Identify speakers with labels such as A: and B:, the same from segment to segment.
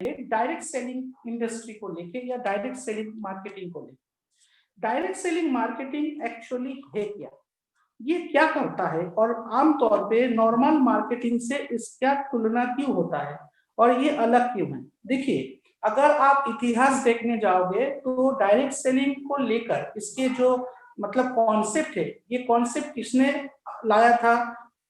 A: Direct selling industry को लेके या डायरेक्ट सेलिंग मार्केटिंग को लेके। डायरेक्ट सेलिंग मार्केटिंग एक्चुअली है क्या, ये क्या करता है और आमतौर पे नॉर्मल मार्केटिंग से इसका तुलना क्यों होता है और ये अलग क्यों है। देखिए, अगर आप इतिहास देखने जाओगे तो डायरेक्ट सेलिंग को लेकर इसके जो मतलब कॉन्सेप्ट है, ये कॉन्सेप्ट किसने लाया था,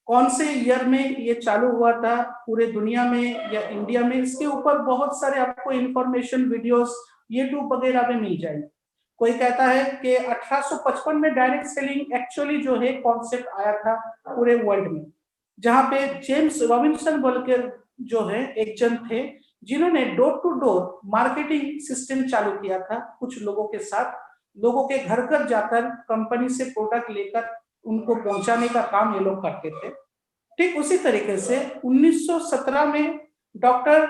A: कौन से ईयर में ये चालू हुआ था पूरे दुनिया में या इंडिया में, इसके ऊपर बहुत सारे आपको इंफॉर्मेशन वीडियोस यूट्यूब वगैरह पे मिल जाएंगे। कोई कहता है कि 1855 में डायरेक्ट सेलिंग एक्चुअली जो है कॉन्सेप्ट आया था पूरे वर्ल्ड में, जहां पे जेम्स रॉबिन्सन बोल के जो है एक जन थे जिन्होंने door to door marketing system चालू किया था कुछ लोगों के साथ, लोगों के घर घर जाकर कंपनी से प्रोडक्ट लेकर उनको पहुंचाने का काम ये लोग करते थे। ठीक उसी तरीके से 1917 में डॉक्टर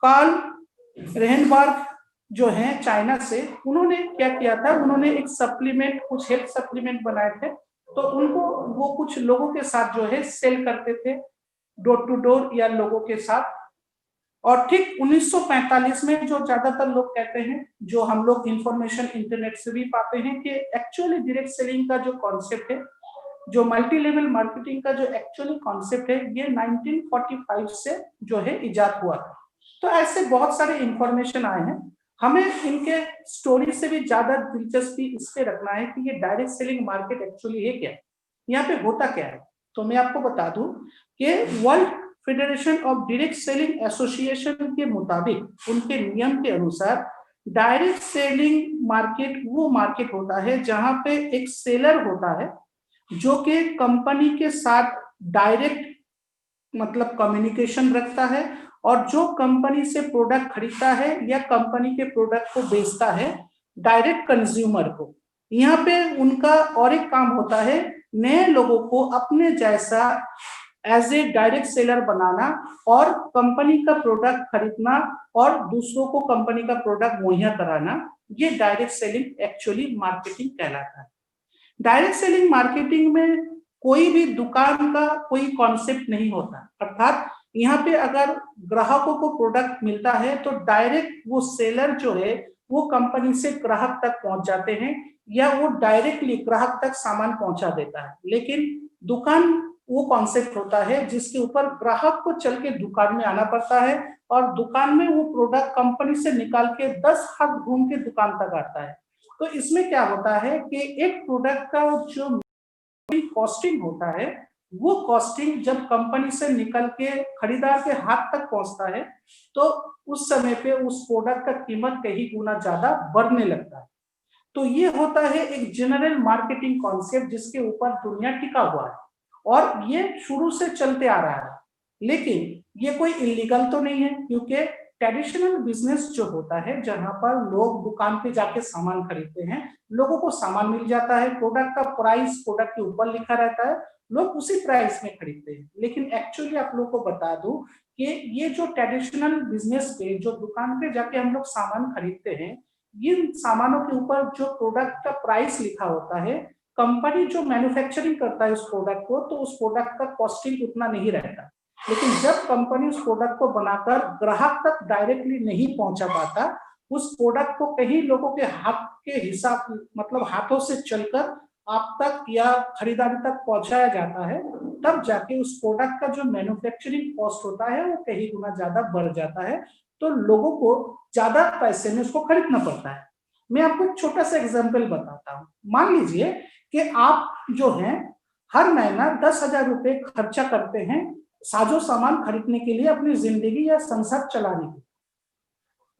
A: कार्ल रेहनबर्ग जो है चाइना से, उन्होंने क्या किया था, उन्होंने एक सप्लीमेंट, कुछ हेल्थ सप्लीमेंट बनाए थे, तो उनको वो कुछ लोगों के साथ जो है सेल करते थे डोर टू डोर या लोगों के साथ। और ठीक 1945 में जो ज्यादातर लोग कहते हैं, जो हम लोग इंफॉर्मेशन इंटरनेट से भी पाते हैं, कि एक्चुअली डायरेक्ट सेलिंग का जो कॉन्सेप्ट है, जो मल्टी लेवल मार्केटिंग का जो एक्चुअली कॉन्सेप्ट है, ये 1945 से जो है इजाद हुआ था। तो ऐसे बहुत सारे इंफॉर्मेशन आए हैं, हमें इनके स्टोरी से भी ज्यादा दिलचस्पी इस पे रखना है कि ये डायरेक्ट सेलिंग मार्केट एक्चुअली है क्या, यहाँ पे होता क्या है। तो मैं आपको बता दूं कि world federation of direct selling association के मुताबिक, उनके नियम के अनुसार, डायरेक्ट सेलिंग मार्केट वो मार्केट होता है जहां पे एक सेलर होता है जो कि कंपनी के साथ डायरेक्ट मतलब कम्युनिकेशन रखता है और जो कंपनी से प्रोडक्ट खरीदता है या कंपनी के प्रोडक्ट को बेचता है डायरेक्ट कंज्यूमर को। यहाँ पे उनका और एक काम होता है, नए लोगों को अपने जैसा एज ए डायरेक्ट सेलर बनाना और कंपनी का प्रोडक्ट खरीदना और दूसरों को कंपनी का प्रोडक्ट मुहैया कराना, ये डायरेक्ट सेलिंग एक्चुअली मार्केटिंग कहलाता है। डायरेक्ट सेलिंग मार्केटिंग में कोई भी दुकान का कोई कॉन्सेप्ट नहीं होता, अर्थात यहाँ पे अगर ग्राहकों को प्रोडक्ट मिलता है तो डायरेक्ट वो सेलर जो है वो कंपनी से ग्राहक तक पहुंच जाते हैं या वो डायरेक्टली ग्राहक तक सामान पहुंचा देता है। लेकिन दुकान वो कॉन्सेप्ट होता है जिसके ऊपर ग्राहक को चल के दुकान में आना पड़ता है और दुकान में वो प्रोडक्ट कंपनी से निकाल के 10 हाथ घूम के दुकान तक आता है। तो इसमें क्या होता है कि एक प्रोडक्ट का जो कॉस्टिंग होता है, वो कॉस्टिंग जब कंपनी से निकल के खरीदार के हाथ तक पहुंचता है तो उस समय पे उस प्रोडक्ट का कीमत कहीं गुना ज्यादा बढ़ने लगता है। तो ये होता है एक जनरल मार्केटिंग कॉन्सेप्ट जिसके ऊपर दुनिया टिका हुआ है और ये शुरू से चलते आ रहा है। लेकिन ये कोई इलीगल तो नहीं है, क्योंकि ट्रेडिशनल बिजनेस जो होता है जहां पर लोग दुकान पे जाके सामान खरीदते हैं, लोगों को सामान मिल जाता है, प्रोडक्ट का प्राइस प्रोडक्ट के ऊपर लिखा रहता है, लोग उसी प्राइस में खरीदते हैं। लेकिन एक्चुअली आप लोगों को बता दूं कि ये जो ट्रेडिशनल बिजनेस पे जो दुकान पे जाके हम लोग सामान खरीदते हैं, इन सामानों के ऊपर जो प्रोडक्ट का प्राइस लिखा होता है, कंपनी जो मैन्युफैक्चरिंग करता है उस प्रोडक्ट को, तो उस प्रोडक्ट का कॉस्टिंग उतना नहीं रहता। लेकिन जब कंपनी उस प्रोडक्ट को बनाकर ग्राहक तक डायरेक्टली नहीं पहुंचा पाता, उस प्रोडक्ट को कहीं लोगों के हाथ के हिसाब मतलब हाथों से चलकर आप तक या खरीदारी तक पहुंचाया जाता है, तब जाके उस प्रोडक्ट का जो मैन्युफैक्चरिंग कॉस्ट होता है वो कहीं गुना ज्यादा बढ़ जाता है, तो लोगों को ज्यादा पैसे में उसको खरीदना पड़ता है। मैं आपको एक छोटा सा एग्जाम्पल बताता हूँ। मान लीजिए कि आप जो है हर महीना 10,000 रुपए खर्चा करते हैं साजो सामान खरीदने के लिए, अपनी जिंदगी या संसार चलाने के लिए,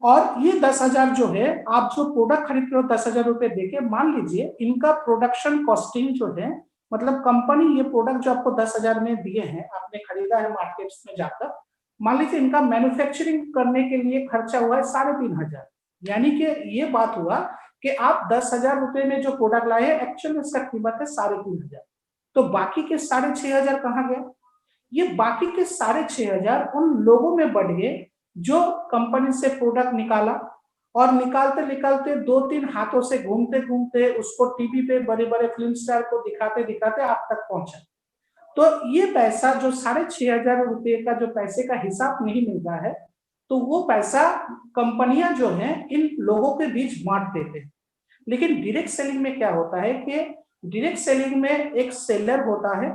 A: और ये 10,000 जो है आप जो प्रोडक्ट खरीद रहे हो 10,000 रुपए देके, मान लीजिए इनका प्रोडक्शन कॉस्टिंग जो है, मतलब कंपनी ये प्रोडक्ट जो आपको 10,000 में दिए हैं, आपने खरीदा है मार्केट में जाकर, मान लीजिए इनका मैन्युफैक्चरिंग करने के लिए खर्चा हुआ है 3,500। यानी कि ये बात हुआ कि आप 10,000 रुपए में जो प्रोडक्ट लाए हैं, एक्चुअल इसका कीमत है 3,500। तो बाकी के 6,500 कहाँ गए? ये बाकी के 6,500 उन लोगों में बढ़ गए जो कंपनी से प्रोडक्ट निकाला और निकालते निकालते 2-3 हाथों से घूमते घूमते उसको टीवी पे बड़े बड़े फिल्म स्टार को दिखाते दिखाते आप तक पहुंचा। तो ये पैसा जो 6,500 रुपए का जो पैसे का हिसाब नहीं मिल रहा है, तो वो पैसा कंपनियां जो हैं इन लोगों के बीच बांट देते हैं। लेकिन डायरेक्ट सेलिंग में क्या होता है कि डायरेक्ट सेलिंग में एक सेलर होता है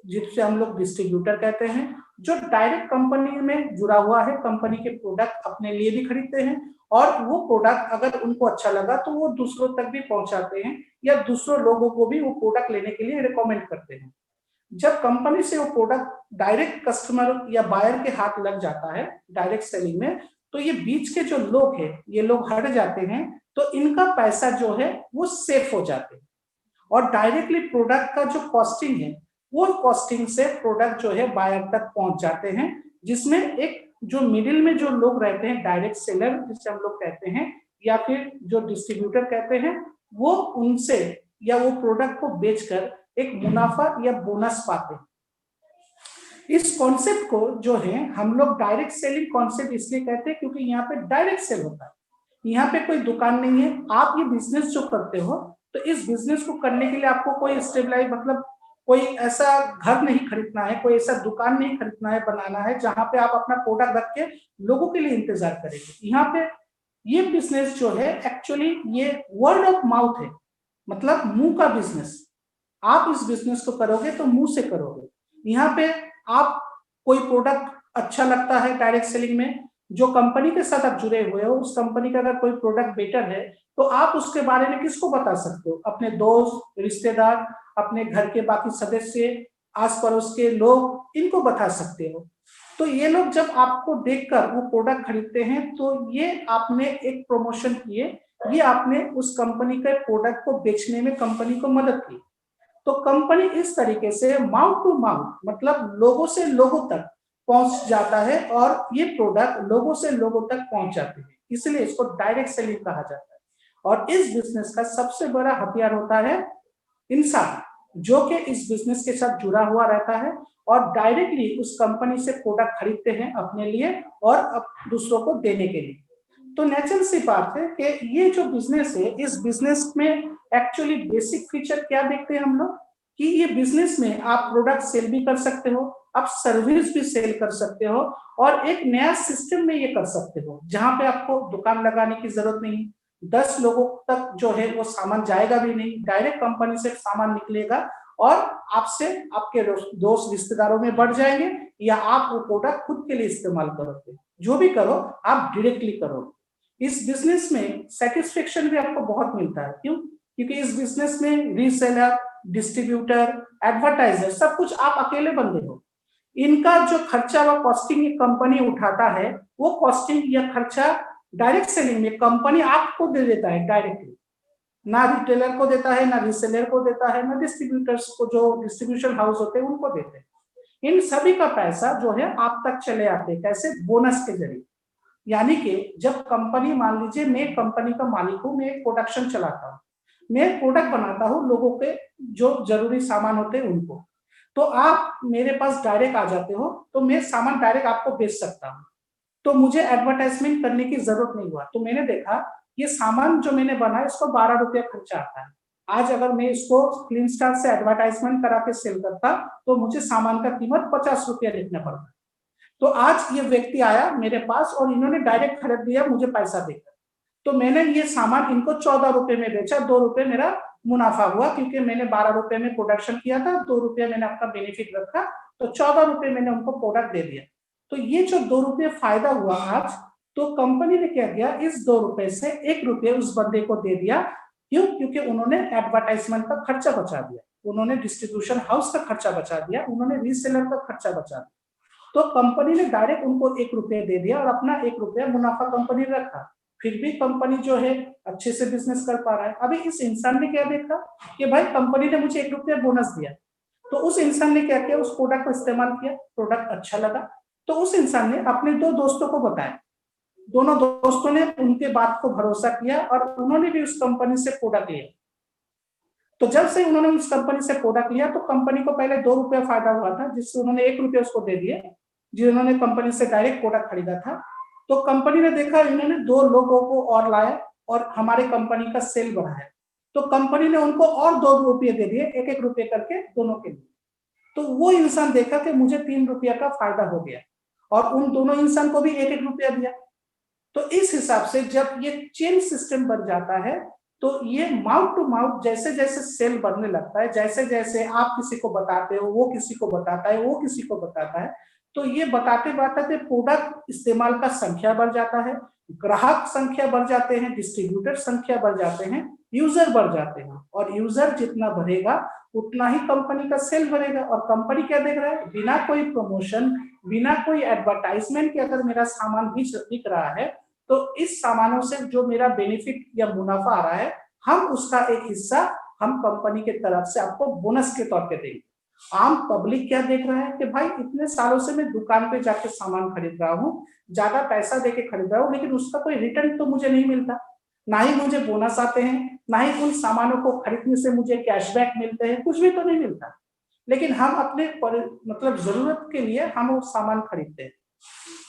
A: जिसे हम लोग डिस्ट्रीब्यूटर कहते हैं, जो डायरेक्ट कंपनी में जुड़ा हुआ है, कंपनी के प्रोडक्ट अपने लिए भी खरीदते हैं और वो प्रोडक्ट अगर उनको अच्छा लगा तो वो दूसरों तक भी पहुंचाते हैं या दूसरों लोगों को भी वो प्रोडक्ट लेने के लिए रिकमेंड करते हैं। जब कंपनी से वो प्रोडक्ट डायरेक्ट कस्टमर या बायर के हाथ लग जाता है डायरेक्ट सेलिंग में, तो ये बीच के जो लोग हैं ये लोग हट जाते हैं, तो इनका पैसा जो है वो सेफ हो जाते हैं और डायरेक्टली प्रोडक्ट का जो कॉस्टिंग है वो कॉस्टिंग से प्रोडक्ट जो है बायर तक पहुंच जाते हैं, जिसमें एक जो मिडिल में जो लोग रहते हैं डायरेक्ट सेलर जिसे हम लोग कहते हैं या फिर जो डिस्ट्रीब्यूटर कहते हैं, वो उनसे या वो प्रोडक्ट को बेचकर एक मुनाफा या बोनस पाते हैं। इस कॉन्सेप्ट को जो है हम लोग डायरेक्ट सेलिंग कॉन्सेप्ट इसलिए कहते हैं क्योंकि यहाँ पे डायरेक्ट सेल होता है, यहाँ पे कोई दुकान नहीं है। आप ये बिजनेस जो करते हो तो इस बिजनेस को करने के लिए आपको कोई स्टेबलाइज मतलब कोई ऐसा घर नहीं खरीदना है, कोई ऐसा दुकान नहीं खरीदना है, बनाना है जहां पे आप अपना प्रोडक्ट रख के लोगों के लिए इंतजार करेंगे। यहाँ पे ये बिजनेस जो है एक्चुअली ये वर्ड ऑफ माउथ है, मतलब मुंह का बिजनेस। आप इस बिजनेस को करोगे तो मुंह से करोगे। यहाँ पे आप कोई प्रोडक्ट अच्छा लगता है डायरेक्ट सेलिंग में, जो कंपनी के साथ आप जुड़े हुए हो उस कंपनी का अगर कोई प्रोडक्ट बेटर है तो आप उसके बारे में किसको बता सकते हो? अपने दोस्त, रिश्तेदार, अपने घर के बाकी सदस्य, आस पड़ोस के लोग, इनको बता सकते हो। तो ये लोग जब आपको देखकर वो प्रोडक्ट खरीदते हैं तो ये आपने एक प्रमोशन किए, ये आपने उस कंपनी के प्रोडक्ट को बेचने में कंपनी को मदद की। तो कंपनी इस तरीके से माउथ टू माउथ मतलब लोगों से लोगों तक पहुंच जाता है और ये प्रोडक्ट लोगों से लोगों तक पहुंच जाते हैं, इसलिए इसको डायरेक्ट सेलिंग कहा जाता है। और इस बिजनेस का सबसे बड़ा हथियार होता है इंसान, जो कि इस बिजनेस के साथ जुड़ा हुआ रहता है और डायरेक्टली उस कंपनी से प्रोडक्ट खरीदते हैं अपने लिए और दूसरों को देने के लिए। तो नेचुरल सी बात है कि ये जो बिजनेस है, इस बिजनेस में एक्चुअली बेसिक फीचर क्या देखते हैं हम लोग कि ये बिजनेस में आप प्रोडक्ट सेल भी कर सकते हो, आप सर्विस भी सेल कर सकते हो और एक नया सिस्टम में ये कर सकते हो जहां पे आपको दुकान लगाने की जरूरत नहीं, 10 लोगों तक जो है वो सामान जाएगा भी नहीं, डायरेक्ट कंपनी से सामान निकलेगा और आपसे आपके दोस्त रिश्तेदारों में बढ़ जाएंगे या आप वो प्रोडक्ट खुद के लिए इस्तेमाल करोगे। जो भी करो आप डायरेक्टली करो। इस बिजनेस में सेटिस्फेक्शन भी आपको बहुत मिलता है। क्यों? क्योंकि इस बिजनेस में रीसेलर, डिस्ट्रीब्यूटर, एडवर्टाइजर सब कुछ आप अकेले बंदे हो। इनका जो खर्चा व कॉस्टिंग कंपनी उठाता है, वो कॉस्टिंग या खर्चा डायरेक्ट सेलिंग में कंपनी आपको दे देता है डायरेक्टली, ना रिटेलर को देता है, ना रीसेलर को देता है, ना डिस्ट्रीब्यूटर्स को, जो डिस्ट्रीब्यूशन हाउस होते हैं उनको देते हैं। इन सभी का पैसा जो है आप तक चले आते हैं, कैसे? बोनस के जरिए। यानी कि जब कंपनी, मान लीजिए मैं कंपनी का मालिक हूं, मैं एक प्रोडक्शन चलाता हूं, मैं एक प्रोडक्ट बनाता हूं लोगों के जो जरूरी सामान होते हैं उनको, तो आप मेरे पास डायरेक्ट आ जाते हो तो मैं सामान डायरेक्ट आपको बेच सकता हूं, तो मुझे एडवर्टाइजमेंट करने की जरूरत नहीं हुआ। तो मैंने देखा ये सामान जो मैंने बनाया इसको 12 रुपया खर्चा आता है। आज अगर मैं इसको फिल्म स्टार से एडवर्टाइजमेंट करा के सेल करता तो मुझे सामान का कीमत 50 रुपया लिखना पड़ता। तो आज ये व्यक्ति आया मेरे पास और इन्होंने डायरेक्ट खरीद लिया मुझे पैसा देकर, तो मैंने ये सामान इनको 14 रुपए में बेचा, 2 रुपए मेरा मुनाफा हुआ क्योंकि मैंने 12 रुपए में प्रोडक्शन किया था, 2 रुपया मैंने अपना बेनिफिट रखा, तो 14 रुपए मैंने उनको प्रोडक्ट दे दिया। तो ये जो 2 रुपये फायदा हुआ आज, तो कंपनी ने क्या किया, इस 2 रुपए से 1 रुपये उस बंदे को दे दिया। क्यों? क्योंकि उन्होंने एडवर्टाइजमेंट का खर्चा बचा दिया, उन्होंने डिस्ट्रीब्यूशन हाउस का खर्चा बचा दिया, उन्होंने रीसेलर का खर्चा बचा दिया। तो कंपनी ने डायरेक्ट उनको 1 रुपया दे दिया और अपना 1 रुपया मुनाफा कंपनी ने रखा। फिर भी कंपनी जो है अच्छे से बिजनेस कर पा रहा है। अभी इस इंसान ने क्या देखा कि भाई कंपनी ने मुझे 1 रुपया बोनस दिया, तो उस इंसान ने क्या किया, उस प्रोडक्ट को इस्तेमाल किया, प्रोडक्ट अच्छा लगा, तो उस इंसान ने अपने 2 दोस्तों को बताया, दोनों दोस्तों ने उनके बात को भरोसा किया और उन्होंने भी उस कंपनी से प्रोडक्ट लिया। तो जब से उन्होंने उस कंपनी से प्रोडक्ट लिया तो कंपनी को पहले 2 रुपया फायदा हुआ था, जिससे उन्होंने 1 रुपया उसको दे दिए, जिन्होंने कंपनी से डायरेक्ट प्रोडक्ट खरीदा था। तो कंपनी ने देखा इन्होंने 2 लोगों को और लाया और हमारे कंपनी का सेल बढ़ाया, तो कंपनी ने उनको और 2 रुपये दे दिए, 1-1 रुपये करके दोनों के लिए। तो वो इंसान देखा कि मुझे 3 रुपया का फायदा हो गया और उन दोनों इंसान को भी 1-1 रुपया दिया। तो इस हिसाब से जब ये चेन सिस्टम बन जाता है तो ये माउथ टू माउथ जैसे जैसे सेल बढ़ने लगता है, जैसे जैसे आप किसी को बताते हो, वो किसी को बताता है, वो किसी को बताता है, तो ये बताते बताते प्रोडक्ट इस्तेमाल का संख्या बढ़ जाता है, ग्राहक संख्या बढ़ जाते हैं, डिस्ट्रीब्यूटर संख्या बढ़ जाते हैं, यूजर बढ़ जाते हैं, और यूजर जितना बढ़ेगा उतना ही कंपनी का सेल बढ़ेगा। और कंपनी क्या देख रहा है, बिना कोई प्रमोशन, बिना कोई एडवर्टाइजमेंट के अगर मेरा सामान बिक रहा है तो इस सामानों से जो मेरा बेनिफिट या मुनाफा आ रहा है, हम उसका एक हिस्सा हम कंपनी के तरफ से आपको बोनस के तौर पे देंगे। आम पब्लिक क्या देख रहा है कि भाई इतने सालों से मैं दुकान पे जाके सामान खरीद रहा हूँ, ज्यादा पैसा देके खरीद रहा हूँ, लेकिन उसका कोई रिटर्न तो मुझे नहीं मिलता, ना ही मुझे बोनस आते हैं, ना ही उन सामानों को खरीदने से मुझे कैशबैक मिलते हैं, कुछ भी तो नहीं मिलता। लेकिन हम अपने मतलब जरूरत के लिए हम वो सामान खरीदते हैं।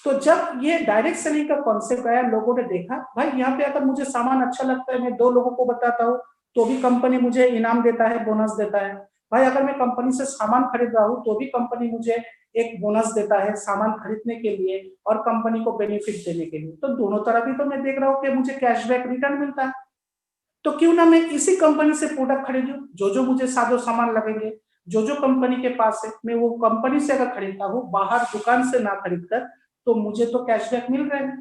A: तो जब ये डायरेक्ट सेलिंग का कॉन्सेप्ट आया, लोगों ने देखा भाई यहाँ पे अगर मुझे सामान अच्छा लगता है, मैं 2 लोगों को बताता हूँ तो भी कंपनी मुझे इनाम देता है, बोनस देता है। भाई अगर मैं कंपनी से सामान खरीद रहा हूँ तो भी कंपनी मुझे एक बोनस देता है सामान खरीदने के लिए और कंपनी को बेनिफिट देने के लिए। तो दोनों तरफ ही तो मैं देख रहा हूँ कि मुझे कैशबैक रिटर्न मिलता है। तो क्यों ना मैं इसी कंपनी से प्रोडक्ट खरीदूं, जो मुझे सादो सामान लगेंगे, जो कंपनी के पास है, मैं वो कंपनी से अगर खरीदता हूँ, बाहर दुकान से ना खरीद कर, तो मुझे तो कैशबैक मिल रहे हैं।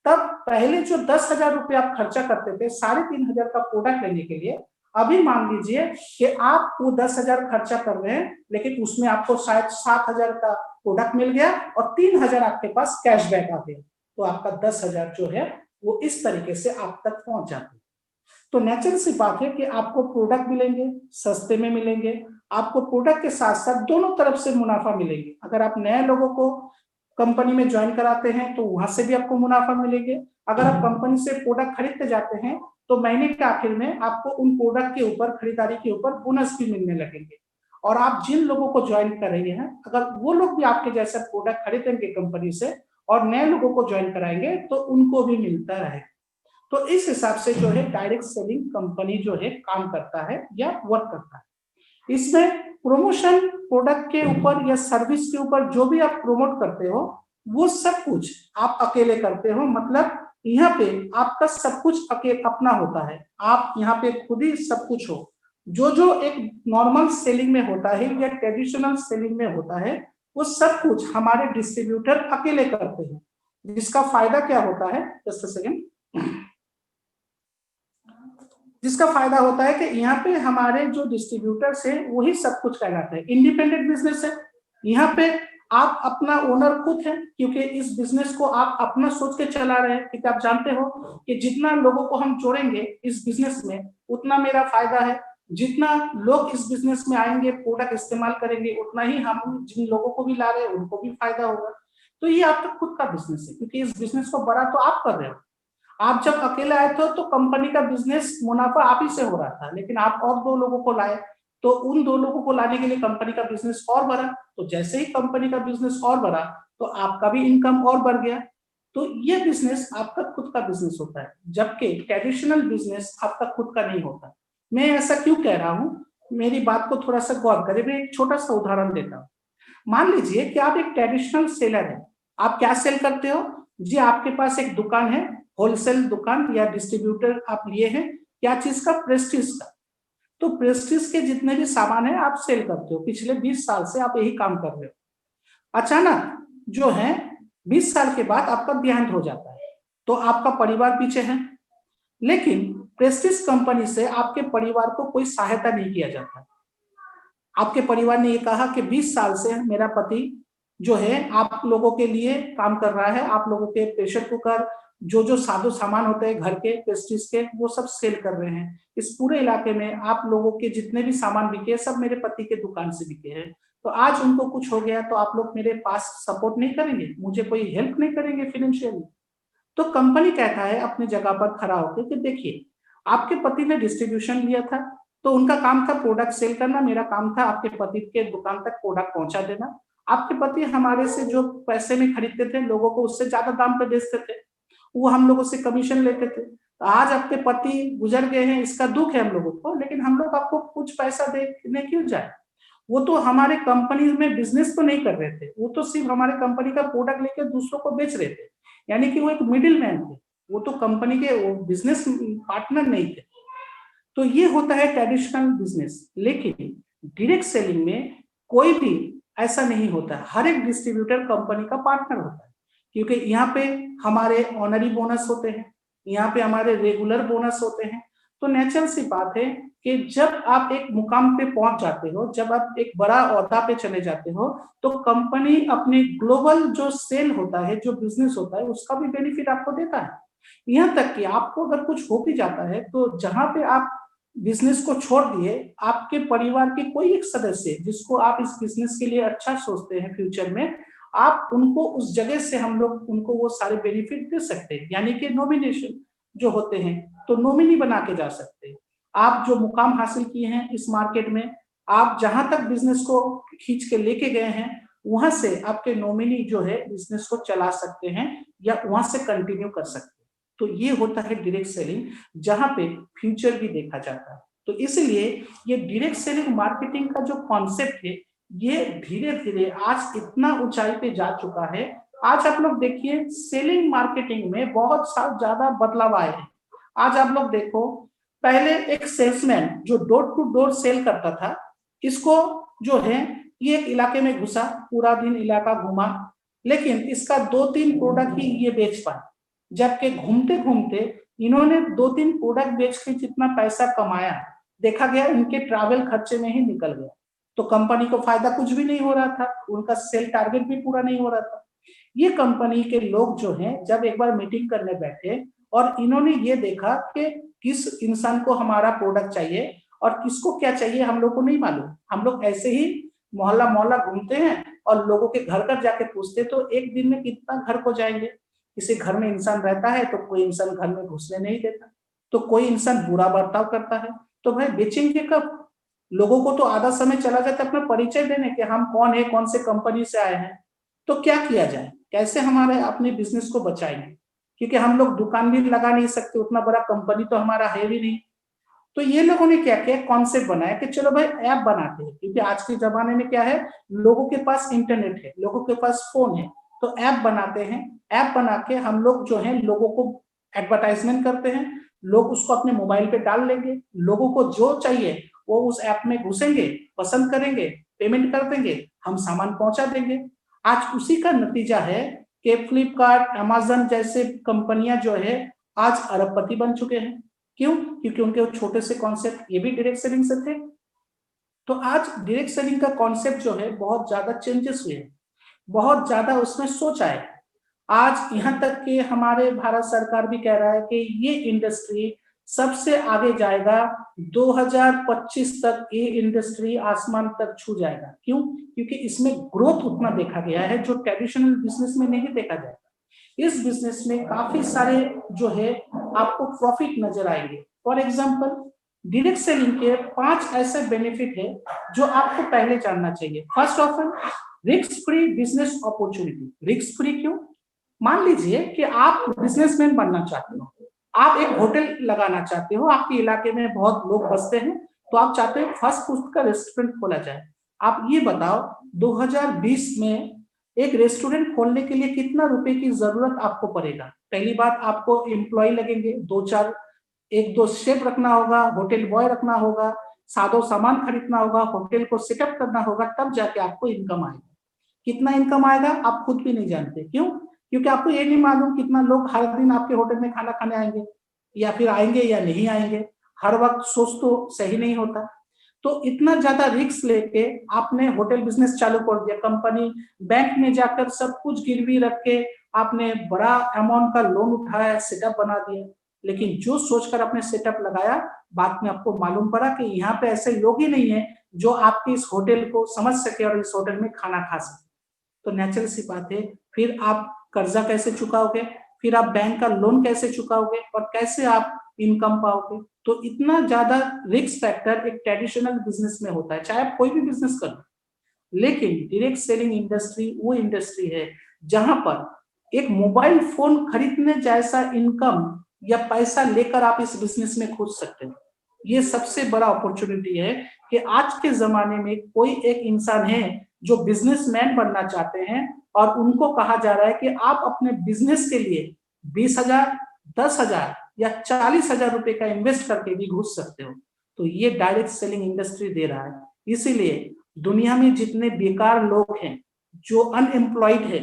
A: तब पहले जो 10,000 रुपये आप खर्चा करते थे 3,500 का प्रोडक्ट लेने के लिए, अभी मान लीजिए कि आप वो 10,000 खर्चा कर रहे हैं, लेकिन उसमें आपको शायद 7,000 का प्रोडक्ट मिल गया और 3,000 आपके पास कैशबैक आ गया, तो आपका 10,000 जो है वो इस तरीके से आप तक पहुंच जाते हैं। तो नेचुरल सी बात है कि आपको प्रोडक्ट मिलेंगे, सस्ते में मिलेंगे, आपको प्रोडक्ट के साथ साथ दोनों तरफ से मुनाफा मिलेंगे। अगर आप नए लोगों को कंपनी में ज्वाइन कराते हैं तो वहां से भी आपको मुनाफा मिलेंगे। अगर आप कंपनी से प्रोडक्ट खरीदते जाते हैं तो महीने के आखिर में आपको उन प्रोडक्ट के ऊपर, खरीदारी के ऊपर बोनस भी मिलने लगेंगे। और आप जिन लोगों को ज्वाइन कर रहे हैं, अगर वो लोग भी आपके जैसा प्रोडक्ट खरीदेंगे कंपनी से और नए लोगों को ज्वाइन कराएंगे तो उनको भी मिलता रहेगा। तो इस हिसाब से जो है डायरेक्ट सेलिंग कंपनी जो है काम करता है या वर्क करता है। इसमें प्रमोशन प्रोडक्ट के ऊपर या सर्विस के ऊपर जो भी आप प्रमोट करते हो वो सब कुछ आप अकेले करते हो। मतलब यहाँ पे आपका सब कुछ अकेले अपना होता है, आप यहाँ पे खुद ही सब कुछ हो। जो एक नॉर्मल सेलिंग में होता है या ट्रेडिशनल सेलिंग में होता है, वो सब कुछ हमारे डिस्ट्रीब्यूटर अकेले करते हैं। जिसका फायदा क्या होता है, जस्ट अ सेकंड, जिसका फायदा होता है कि यहाँ पे हमारे जो डिस्ट्रीब्यूटर्स हैं वही सब कुछ कहलाते हैं। इंडिपेंडेंट बिजनेस है, यहाँ पे आप अपना ओनर खुद है, क्योंकि इस बिजनेस को आप अपना सोच के चला रहे हैं। क्योंकि आप जानते हो कि जितना लोगों को हम जोड़ेंगे इस बिजनेस में उतना मेरा फायदा है, जितना लोग इस बिजनेस में आएंगे प्रोडक्ट इस्तेमाल करेंगे उतना ही हम जिन लोगों को भी ला रहे हैं उनको भी फायदा होगा। तो ये आपका खुद का बिजनेस है, क्योंकि इस बिजनेस को बड़ा तो आप कर रहे हो। आप जब अकेले आए थे तो कंपनी का बिजनेस मुनाफा आप ही से हो रहा था, लेकिन आप और 2 लोगों को लाए तो उन 2 लोगों को लाने के लिए कंपनी का बिजनेस और बढ़ा। तो जैसे ही कंपनी का बिजनेस और बढ़ा तो आपका भी इनकम और बढ़ गया। तो ये बिजनेस आपका खुद का बिजनेस होता है, जबकि ट्रेडिशनल बिजनेस आपका खुद का नहीं होता। मैं ऐसा क्यों कह रहा हूँ, मेरी बात को थोड़ा सा गौर करें। मैं एक छोटा सा उदाहरण देता हूँ। मान लीजिए कि आप एक ट्रेडिशनल सेलर है। आप क्या सेल करते हो जी, आपके पास एक दुकान है, होलसेल दुकान या डिस्ट्रीब्यूटर आप लिए हैं, क्या चीज का, प्रेस्टीज का। तो प्रेस्टीज के जितने भी सामान है आप सेल करते हो, पिछले 20 साल से आप यही काम कर रहे हो। अचानक जो है 20 साल के बाद आपका देहांत हो जाता है तो आपका परिवार पीछे है, लेकिन प्रेस्टीज कंपनी से आपके परिवार को कोई सहायता नहीं किया जाता। आपके परिवार ने ये कहा कि 20 साल से मेरा पति जो है आप लोगों के लिए काम कर रहा है, आप लोगों के प्रेशर कुकर, जो सादो सामान होते हैं घर के प्रेस्टीज के, वो सब सेल कर रहे हैं। इस पूरे इलाके में आप लोगों के जितने भी सामान बिके सब मेरे पति के दुकान से बिके हैं। तो आज उनको कुछ हो गया तो आप लोग मेरे पास सपोर्ट नहीं करेंगे, मुझे कोई हेल्प नहीं करेंगे फाइनेंशियली। तो कंपनी कहता है अपनी जगह पर खड़ा होकर कि देखिए, आपके पति ने डिस्ट्रीब्यूशन लिया था तो उनका काम था प्रोडक्ट सेल करना, मेरा काम था आपके पति के दुकान तक प्रोडक्ट पहुंचा देना। आपके पति हमारे से जो पैसे में खरीदते थे लोगों को उससे ज्यादा दाम पे बेचते थे, वो हम लोगों से कमीशन लेते थे। तो आज आपके पति गुजर गए हैं, इसका दुख है हम लोगों को, लेकिन हम लोग आपको कुछ पैसा देने क्यों जाए। वो तो हमारे कंपनी में बिजनेस तो नहीं कर रहे थे, वो तो सिर्फ हमारे कंपनी का प्रोडक्ट लेकर दूसरों को बेच रहे थे, यानी कि वो एक मिडिल मैन थे, वो तो कंपनी के वो बिजनेस पार्टनर नहीं थे। तो ये होता है ट्रेडिशनल बिजनेस। लेकिन डायरेक्ट सेलिंग में कोई भी ऐसा नहीं होता, हर एक डिस्ट्रीब्यूटर कंपनी का पार्टनर होता है, क्योंकि यहाँ पे हमारे ऑनरी बोनस होते हैं, यहाँ पे हमारे रेगुलर बोनस होते हैं। तो नेचुरल सी बात है कि जब आप एक मुकाम पे पहुंच जाते हो, जब आप एक बड़ा ओहदा पे चले जाते हो, तो कंपनी अपने ग्लोबल जो सेल होता है, जो बिजनेस होता है, उसका भी बेनिफिट आपको देता है। यहाँ तक कि आपको अगर कुछ हो भी जाता है, तो जहां पे आप बिजनेस को छोड़ दिए, आपके परिवार के कोई एक सदस्य जिसको आप इस बिजनेस के लिए अच्छा सोचते हैं फ्यूचर में, आप उनको उस जगह से हम लोग उनको वो सारे बेनिफिट दे सकते हैं, यानी कि नॉमिनेशन जो होते हैं, तो नॉमिनी बना के जा सकते हैं। आप जो मुकाम हासिल किए हैं इस मार्केट में, आप जहां तक बिजनेस को खींच के लेके गए हैं, वहां से आपके नॉमिनी जो है बिजनेस को चला सकते हैं या वहां से कंटिन्यू कर सकते हैं। तो ये होता है डायरेक्ट सेलिंग, जहां पे फ्यूचर भी देखा जाता है। तो इसलिए ये डायरेक्ट सेलिंग मार्केटिंग का जो कॉन्सेप्ट है, ये धीरे धीरे आज इतना ऊंचाई पे जा चुका है। आज आप लोग देखिए सेलिंग मार्केटिंग में बहुत ज्यादा बदलाव आए हैं। आज आप लोग देखो, पहले एक सेल्समैन जो डोर टू डोर सेल करता था, इसको जो है ये एक इलाके में घुसा, पूरा दिन इलाका घूमा, लेकिन इसका 2-3 प्रोडक्ट ही ये बेच पाए, जबकि घूमते घूमते इन्होंने 2-3 प्रोडक्ट बेच के जितना पैसा कमाया, देखा गया इनके ट्रैवल खर्चे में ही निकल गया। तो कंपनी को फायदा कुछ भी नहीं हो रहा था, उनका सेल टारगेट भी पूरा नहीं हो रहा था। ये कंपनी के लोग जो हैं, जब एक बार मीटिंग करने बैठे और इन्होंने ये देखा कि किस इंसान को हमारा प्रोडक्ट चाहिए और किसको क्या चाहिए हम लोग को नहीं मालूम। हम लोग ऐसे ही मोहल्ला मोहल्ला घूमते हैं और लोगों के घर घर जाके पूछते, तो एक दिन में कितना घर को जाएंगे। किसी घर में इंसान रहता है तो कोई इंसान घर में घुसने नहीं देता, तो कोई इंसान बुरा बर्ताव करता है, तो भाई बेचेंगे कब। लोगों को तो आधा समय चला जाता है अपना परिचय देने कि हम कौन है, कौन से कंपनी से आए हैं। तो क्या किया जाए, कैसे हमारे अपने बिजनेस को बचाएंगे, क्योंकि हम लोग दुकान भी लगा नहीं सकते, उतना बड़ा कंपनी तो हमारा है भी नहीं। तो ये लोगों ने क्या किया, कॉन्सेप्ट बनाया कि चलो भाई ऐप बनाते हैं, क्योंकि आज के जमाने में क्या है, लोगों के पास इंटरनेट है, लोगों के पास फोन है, तो ऐप बनाते हैं। ऐप बना के हम लोग जो है लोगों को एडवर्टाइजमेंट करते हैं, लोग उसको अपने मोबाइल पे डाल लेंगे, लोगों को जो चाहिए वो उस ऐप में घुसेंगे, पसंद करेंगे, पेमेंट कर देंगे, हम सामान पहुंचा देंगे। आज उसी का नतीजा है कि फ्लिपकार्ट, अमेजन जैसे कंपनियां जो है आज अरबपति बन चुके हैं। क्यों? क्योंकि उनके छोटे से कॉन्सेप्ट ये भी डायरेक्ट सेलिंग से थे। तो आज डायरेक्ट सेलिंग का कॉन्सेप्ट जो है बहुत ज्यादा चेंजेस हुए हैं, बहुत ज्यादा उसमें सोच आए। आज यहाँ तक कि हमारे भारत सरकार भी कह रहा है कि ये इंडस्ट्री सबसे आगे जाएगा, 2025 तक ये इंडस्ट्री आसमान तक छू जाएगा। क्यों? क्योंकि इसमें ग्रोथ उतना देखा गया है जो ट्रेडिशनल बिजनेस में नहीं देखा जाएगा। इस बिजनेस में काफी सारे जो है आपको प्रॉफिट नजर आएंगे। फॉर एग्जांपल, डायरेक्ट सेलिंग के 5 ऐसे बेनिफिट है जो आपको पहले जानना चाहिए। First of all, risk free business opportunity. Risk free क्यों? मान लीजिए कि आप बिजनेसमैन बनना चाहते हो, आप एक होटल लगाना चाहते हो, आपके इलाके में बहुत लोग बसते हैं, तो आप चाहते हो फास्ट फूड का रेस्टोरेंट खोला जाए। आप ये बताओ 2020 में एक रेस्टोरेंट खोलने के लिए कितना रुपए की जरूरत आपको पड़ेगा? पहली बात, आपको एम्प्लॉय लगेंगे, 2-4, 1-2 शेफ रखना होगा, होटल बॉय रखना होगा, सादो सामान खरीदना होगा, होटल को सेटअप करना होगा, तब जाके आपको इनकम आएगा। कितना इनकम आएगा आप खुद भी नहीं जानते। क्यों? क्योंकि आपको ये नहीं मालूम कितना लोग हर दिन आपके होटल में खाना खाने आएंगे, या फिर आएंगे या नहीं आएंगे। हर वक्त सोच तो सही नहीं होता। तो इतना ज्यादा रिस्क लेके आपने होटल बिजनेस चालू कर दिया, कंपनी बैंक में जाकर सब कुछ गिरवी रख के आपने बड़ा अमाउंट का लोन उठाया, सेटअप बना दिया, लेकिन जो सोचकर आपने सेटअप लगाया, बाद में आपको मालूम पड़ा कि यहाँ पे ऐसे लोग ही नहीं है जो आपके इस होटल को समझ सके और इस होटल में खाना खा सके। तो नेचुरल सी बात है, फिर आप कर्जा कैसे चुकाओगे, फिर आप बैंक का लोन कैसे चुकाओगे, और कैसे आप इनकम पाओगे? तो इतना ज्यादा रिस्क फैक्टर एक ट्रेडिशनल बिजनेस में होता है, चाहे आप कोई भी बिजनेस करो। लेकिन डायरेक्ट सेलिंग इंडस्ट्री वो इंडस्ट्री है जहां पर एक मोबाइल फोन खरीदने जैसा इनकम या पैसा लेकर आप इस बिजनेस में घुस सकते हो। ये सबसे बड़ा अपॉर्चुनिटी है कि आज के जमाने में कोई एक इंसान है जो बिजनेसमैन बनना चाहते हैं और उनको कहा जा रहा है कि आप अपने बिजनेस के लिए 20,000, 10,000 या 40,000 रुपए का इन्वेस्ट करके भी घुस सकते हो। तो ये डायरेक्ट सेलिंग इंडस्ट्री दे रहा है। इसीलिए दुनिया में जितने बेकार लोग हैं, जो अनएम्प्लॉयड है,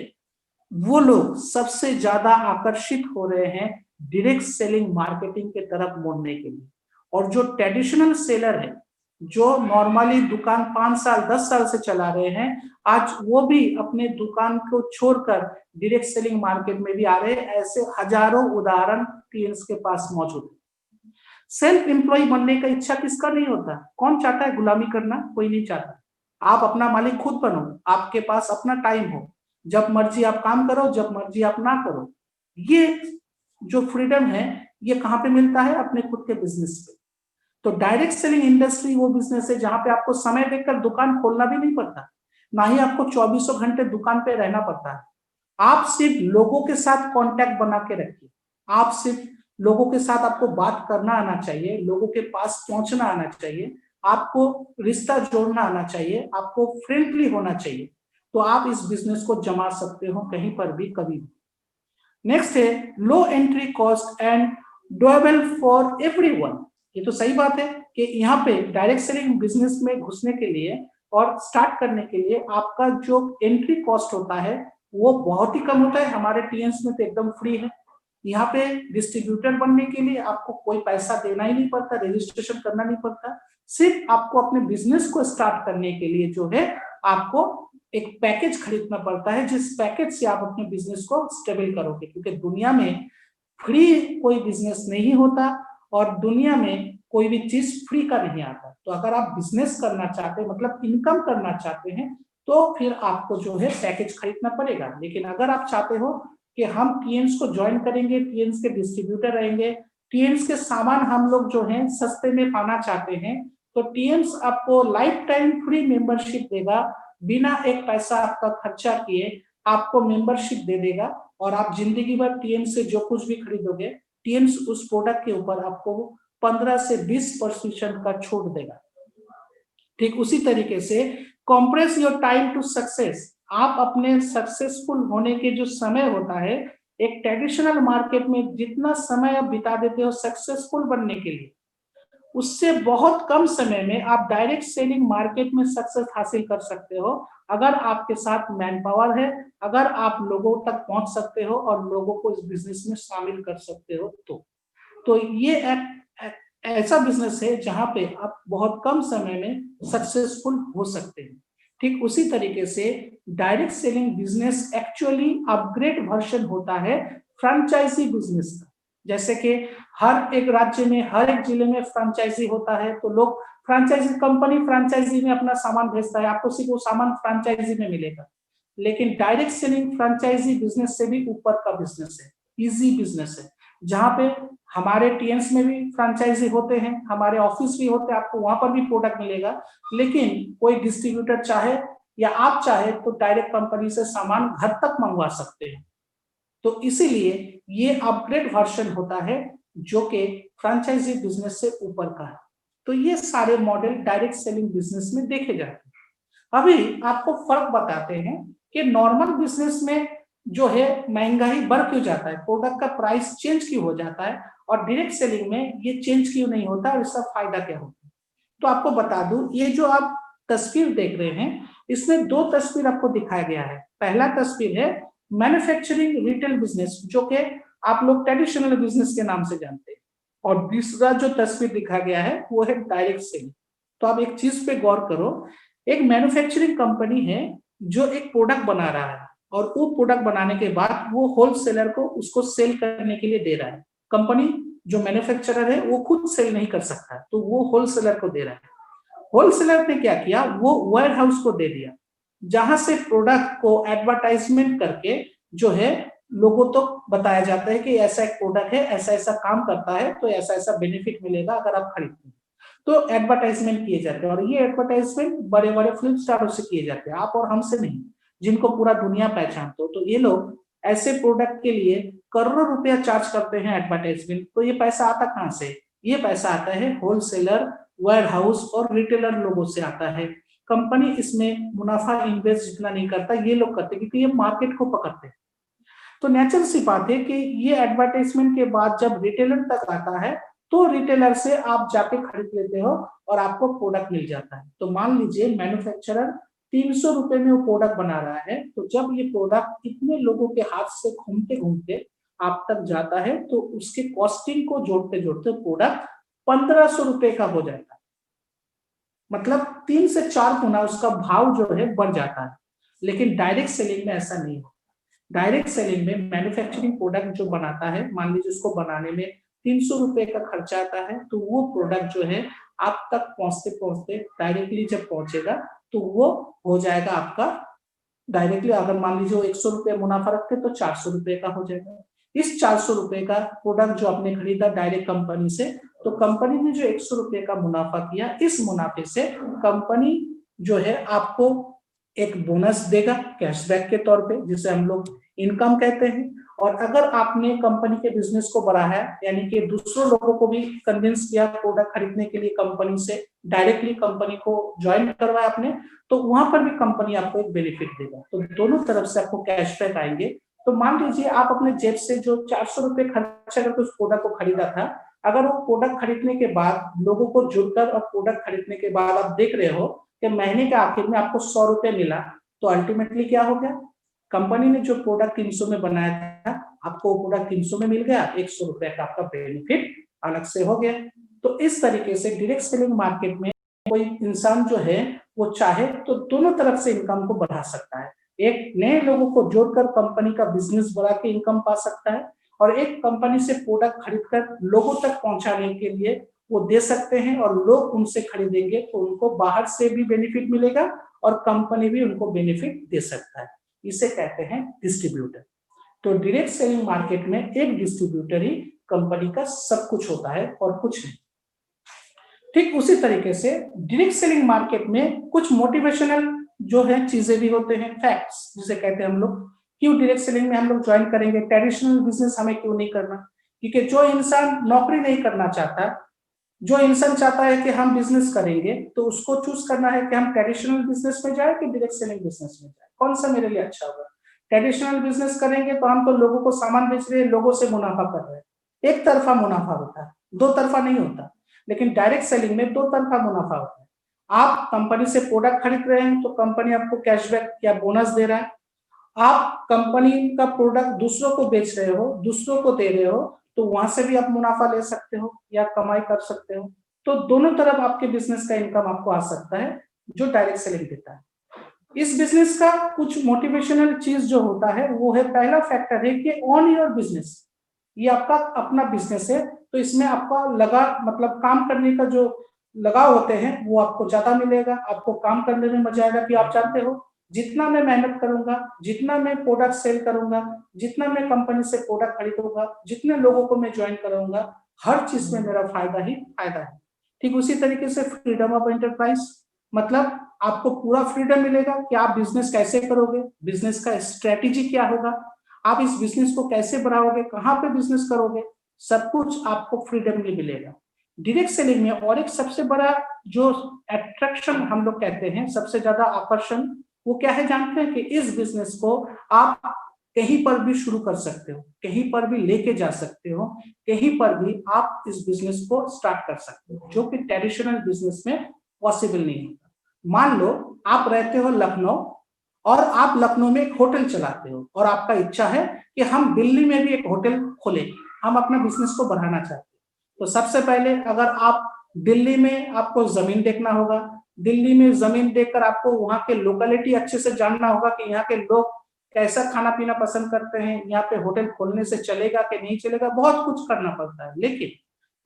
A: वो लोग सबसे ज्यादा आकर्षित हो रहे हैं डायरेक्ट सेलिंग मार्केटिंग के तरफ मुड़ने के लिए। और जो ट्रेडिशनल सेलर है, जो नॉर्मली दुकान 5 साल 10 साल से चला रहे हैं, आज वो भी अपने दुकान को छोड़कर डायरेक्ट सेलिंग मार्केट में भी आ रहे हैं। ऐसे हजारों उदाहरण टीएन्स के पास मौजूद है। सेल्फ एम्प्लॉय बनने का इच्छा किसका नहीं होता? कौन चाहता है गुलामी करना? कोई नहीं चाहता। आप अपना मालिक खुद बनो, आपके पास अपना टाइम हो, जब मर्जी आप काम करो, जब मर्जी आप ना करो। ये जो फ्रीडम है, ये कहाँ पे मिलता है? अपने खुद के बिजनेस पे। तो डायरेक्ट सेलिंग इंडस्ट्री वो बिजनेस है जहां पे आपको समय देखकर दुकान खोलना भी नहीं पड़ता, ना ही आपको 24 घंटे दुकान पे रहना पड़ता है। आप सिर्फ लोगों के साथ कांटेक्ट बना के रखिए। आप सिर्फ लोगों के साथ, आपको बात करना आना चाहिए, लोगों के पास पहुंचना आना चाहिए, आपको रिश्ता जोड़ना आना चाहिए, आपको फ्रेंडली होना चाहिए। तो आप इस बिजनेस को जमा सकते हो कहीं पर भी, कभी भी। नेक्स्ट है low entry cost and doable for everyone. ये तो सही बात है कि यहाँ पे डायरेक्ट सेलिंग बिजनेस में घुसने के लिए और स्टार्ट करने के लिए आपका जो एंट्री कॉस्ट होता है वो बहुत ही कम होता है। हमारे टीएन्स में तो एकदम फ्री है। यहाँ पे डिस्ट्रीब्यूटर बनने के लिए आपको कोई पैसा देना ही नहीं पड़ता, रजिस्ट्रेशन करना नहीं पड़ता। सिर्फ आपको अपने बिजनेस को स्टार्ट करने के लिए जो है आपको एक पैकेज खरीदना पड़ता है, जिस पैकेज से आप अपने बिजनेस को स्टेबल करोगे। क्योंकि दुनिया में फ्री कोई बिजनेस नहीं होता और दुनिया में कोई भी चीज फ्री का नहीं आता। तो अगर आप बिजनेस करना चाहते हैं, मतलब इनकम करना चाहते हैं, तो फिर आपको जो है पैकेज खरीदना पड़ेगा। लेकिन अगर आप चाहते हो कि हम टीएन्स को ज्वाइन करेंगे, टीएन्स के डिस्ट्रीब्यूटर रहेंगे, टीएन्स के सामान हम लोग जो है सस्ते में पाना चाहते हैं, तो टीएन्स आपको लाइफ टाइम फ्री मेंबरशिप देगा। बिना एक पैसा आपका खर्चा किए आपको मेंबरशिप दे देगा और आप जिंदगी भर टीएन्स से जो कुछ भी खरीदोगे, टीएन्स उस प्रोडक्ट के ऊपर आपको 15 से 20% का छूट देगा। ठीक उसी तरीके से compress your time to success. आप अपने सक्सेसफुल होने के जो समय होता है, एक ट्रेडिशनल मार्केट में जितना समय आप बिता देते हो सक्सेसफुल बनने के लिए, उससे बहुत कम समय में आप डायरेक्ट सेलिंग मार्केट में सक्सेस हासिल कर सकते हो। अगर आपके साथ मैन पावर है, अगर आप लोगों तक पहुंच सकते हो और लोगों को इस बिजनेस में शामिल कर सकते हो। तो ये एक ऐसा बिजनेस है जहां पे आप बहुत कम समय में सक्सेसफुल हो सकते हैं। ठीक उसी तरीके से direct selling business actually upgrade version होता है फ्रेंचाइजी बिजनेस का। जैसे कि हर एक राज्य में, हर एक जिले में फ्रेंचाइजी होता है, तो लोग फ्रेंचाइजी कंपनी फ्रेंचाइजी में अपना सामान भेजता है, आपको सिर्फ वो सामान फ्रेंचाइजी में मिलेगा। लेकिन डायरेक्ट सेलिंग फ्रेंचाइजी बिजनेस से भी ऊपर का बिजनेस है, इजी बिजनेस है, जहां पे हमारे टीएन्स में भी फ्रेंचाइजी होते हैं, हमारे ऑफिस भी होते हैं, आपको वहां पर भी प्रोडक्ट मिलेगा। लेकिन कोई डिस्ट्रीब्यूटर चाहे या आप चाहे तो डायरेक्ट कंपनी से सामान घर तक मंगवा सकते हैं। तो इसीलिए ये अपग्रेड वर्जन होता है जो कि फ्रेंचाइजी बिजनेस से ऊपर का है। तो ये सारे मॉडल डायरेक्ट सेलिंग बिजनेस में देखे जाते हैं। अभी आपको फर्क बताते हैं कि नॉर्मल बिजनेस में जो है महंगाई बढ़ क्यों जाता है, प्रोडक्ट का प्राइस चेंज क्यों हो जाता है, और डायरेक्ट सेलिंग में ये चेंज क्यों नहीं होता और इसका फायदा क्या होता है। तो आपको बता दूं, ये जो आप तस्वीर देख रहे हैं, इसमें दो तस्वीर आपको दिखाया गया है। पहला तस्वीर है मैन्युफैक्चरिंग रिटेल बिजनेस, जो कि आप लोग ट्रेडिशनल बिजनेस के नाम से जानते हैं, और दूसरा जो तस्वीर दिखाया गया है वो है डायरेक्ट सेलिंग। तो आप एक चीज पे गौर करो, एक मैन्युफैक्चरिंग कंपनी है जो एक प्रोडक्ट बना रहा है और वो प्रोडक्ट बनाने के बाद वो होलसेलर को उसको सेल करने के लिए दे रहा है। कंपनी जो मैन्युफैक्चरर है वो खुद सेल नहीं कर सकता, तो वो होलसेलर को दे रहा है। होलसेलर ने क्या किया, वो वेयर हाउस को दे दिया, जहां से प्रोडक्ट को एडवर्टाइजमेंट करके जो है लोगों तो बताया जाता है कि ऐसा एक प्रोडक्ट है, ऐसा ऐसा काम करता है, तो ऐसा ऐसा बेनिफिट मिलेगा अगर आप खरीदते हैं। तो एडवर्टाइजमेंट किए जाते हैं, और ये एडवर्टाइजमेंट बड़े बड़े फिल्म स्टारों से किए जाते हैं, आप और हमसे नहीं, जिनको पूरा दुनिया पहचानते हो। तो ये लोग ऐसे प्रोडक्ट के लिए करोड़ों रुपया चार्ज करते हैं एडवर्टाइजमेंट। तो ये पैसा आता कहाँ से? ये पैसा आता है होलसेलर, वेयर हाउस और रिटेलर लोगों से आता है। कंपनी इसमें मुनाफा इन्वेस्ट जितना नहीं करता, ये लोग करते हैं क्योंकि ये मार्केट को पकड़ते हैं। तो नेचुरल सी बात है कि ये एडवर्टाइजमेंट के बाद जब रिटेलर तक आता है तो रिटेलर से आप जाके खरीद लेते हो और आपको प्रोडक्ट मिल जाता है। तो मान लीजिए मैन्युफैक्चरर 300 रुपए में वो प्रोडक्ट बना रहा है, तो जब ये प्रोडक्ट इतने लोगों के हाथ से घूमते घूमते आप तक जाता है तो उसके कॉस्टिंग को जोड़ते जोड़ते प्रोडक्ट 1500 रुपए का हो जाता है। मतलब 3 से 4 गुना उसका भाव जो है बढ़ जाता है। लेकिन डायरेक्ट सेलिंग में ऐसा नहीं होता। डायरेक्ट सेलिंग में मैन्युफैक्चरिंग प्रोडक्ट जो बनाता है, मान लीजिए उसको बनाने में 300 रुपए का खर्चा आता है, तो वो प्रोडक्ट जो है आप तक पहुंचते पहुंचते डायरेक्टली जब पहुंचेगा तो वो हो जाएगा आपका डायरेक्टली। अगर मान लीजिए वो 100 रुपए मुनाफा रखते तो 400 रुपए का हो जाएगा। इस 400 रुपए का प्रोडक्ट जो आपने खरीदा डायरेक्ट कंपनी से, तो कंपनी ने जो 100 रुपए का मुनाफा किया, इस मुनाफे से कंपनी जो है आपको एक बोनस देगा कैशबैक के तौर पे, जिसे हम लोग इनकम कहते हैं। और अगर आपने कंपनी के बिजनेस को बढ़ाया, यानी कि दूसरों लोगों को भी कन्विंस किया प्रोडक्ट खरीदने के लिए कंपनी से, डायरेक्टली कंपनी को ज्वाइन करवाया आपने, तो वहां पर भी कंपनी आपको एक बेनिफिट देगा। तो दोनों तरफ से आपको कैशबैक आएंगे। तो मान लीजिए आप अपने जेब से जो 400 रुपए खर्चा करके उस प्रोडक्ट को खरीदा था, अगर वो प्रोडक्ट खरीदने के बाद लोगों को जुड़कर और प्रोडक्ट खरीदने के बाद आप देख रहे हो कि महीने के आखिर में आपको 100 रुपए मिला, तो अल्टीमेटली क्या हो गया, कंपनी ने जो प्रोडक्ट 300 में बनाया था आपको वो प्रोडक्ट 300 में मिल गया, 100 रुपए का आपका बेनिफिट अलग से हो गया। तो इस तरीके से डायरेक्ट सेलिंग मार्केट में कोई इंसान जो है वो चाहे तो दोनों तरफ से इनकम को बढ़ा सकता है। एक नए लोगों को जोड़कर कंपनी का बिजनेस बढ़ा के इनकम पा सकता है, और एक कंपनी से प्रोडक्ट खरीदकर लोगों तक पहुंचाने के लिए वो दे सकते हैं, और लोग उनसे खरीदेंगे तो उनको बाहर से भी बेनिफिट मिलेगा और कंपनी भी उनको बेनिफिट दे सकता है। इसे कहते हैं डिस्ट्रीब्यूटर। तो डायरेक्ट सेलिंग मार्केट में एक डिस्ट्रीब्यूटर ही कंपनी का सब कुछ होता है और कुछ नहीं। ठीक उसी तरीके से डायरेक्ट सेलिंग मार्केट में कुछ मोटिवेशनल जो है चीजें भी होते हैं, फैक्ट्स जिसे कहते हैं हम लोग। क्यों डायरेक्ट सेलिंग में हम लोग ज्वाइन करेंगे, ट्रेडिशनल बिजनेस हमें क्यों नहीं करना? क्योंकि जो इंसान नौकरी नहीं करना चाहता, जो इंसान चाहता है कि हम बिजनेस करेंगे, तो उसको चूज करना है कि हम ट्रेडिशनल बिजनेस में जाए कि डायरेक्ट सेलिंग बिजनेस में जाए, कौन सा मेरे लिए अच्छा होगा। ट्रेडिशनल बिजनेस करेंगे तो हम तो लोगों को सामान बेच रहे हैं, लोगों से मुनाफा कर रहे हैं, एक तरफा मुनाफा होता है, दो तरफा नहीं होता। लेकिन डायरेक्ट सेलिंग में दो तरफा मुनाफा होता है। आप कंपनी से प्रोडक्ट खरीद रहे हैं तो कंपनी आपको कैशबैक या बोनस दे रहा है, आप कंपनी का प्रोडक्ट दूसरों को बेच रहे हो, दूसरों को दे रहे हो, तो वहां से भी आप मुनाफा ले सकते हो या कमाई कर सकते हो। तो दोनों तरफ आपके बिजनेस का इनकम आपको आ सकता है, जो डायरेक्ट सेलिंग देता है। इस बिजनेस का कुछ मोटिवेशनल चीज जो होता है वो है, पहला फैक्टर है कि ऑन योर बिजनेस, ये आपका अपना बिजनेस है, तो इसमें आपका लगा मतलब काम करने का जो लगाव होते हैं वो आपको ज्यादा मिलेगा, आपको काम करने में मजा आएगा। कि आप जानते हो जितना मैं मेहनत करूंगा, जितना मैं प्रोडक्ट सेल करूंगा, जितना मैं कंपनी से प्रोडक्ट खरीदूंगा, जितने लोगों को मैं ज्वाइन करूंगा, हर चीज में मेरा फायदा ही फायदा है। ठीक उसी तरीके से फ्रीडम ऑफ एंटरप्राइज, मतलब आपको पूरा फ्रीडम मिलेगा कि आप बिजनेस कैसे करोगे, बिजनेस का स्ट्रेटेजी क्या होगा, आप इस बिजनेस को कैसे बढ़ाओगे, कहाँ पे बिजनेस करोगे, सब कुछ आपको फ्रीडम में मिलेगा। डायरेक्ट सेलिंग में और एक सबसे बड़ा जो अट्रैक्शन हम लोग कहते हैं, सबसे ज्यादा आकर्षण, वो क्या है जानते हैं? कि इस बिजनेस को आप कहीं पर भी शुरू कर सकते हो, कहीं पर भी लेके जा सकते हो, कहीं पर भी आप इस बिजनेस को स्टार्ट कर सकते हो, जो कि ट्रेडिशनल बिजनेस में पॉसिबल नहीं होता। मान लो आप रहते हो लखनऊ और आप लखनऊ में एक होटल चलाते हो और आपका इच्छा है कि हम दिल्ली में भी एक होटल खोलें, हम अपना बिजनेस को बढ़ाना चाहते हैं। तो सबसे पहले अगर आप दिल्ली में, आपको जमीन देखना होगा, दिल्ली में जमीन देखकर आपको वहां के लोकेलिटी अच्छे से जानना होगा कि यहाँ के लोग कैसा खाना पीना पसंद करते हैं, यहाँ पे होटल खोलने से चलेगा कि नहीं चलेगा, बहुत कुछ करना पड़ता है। लेकिन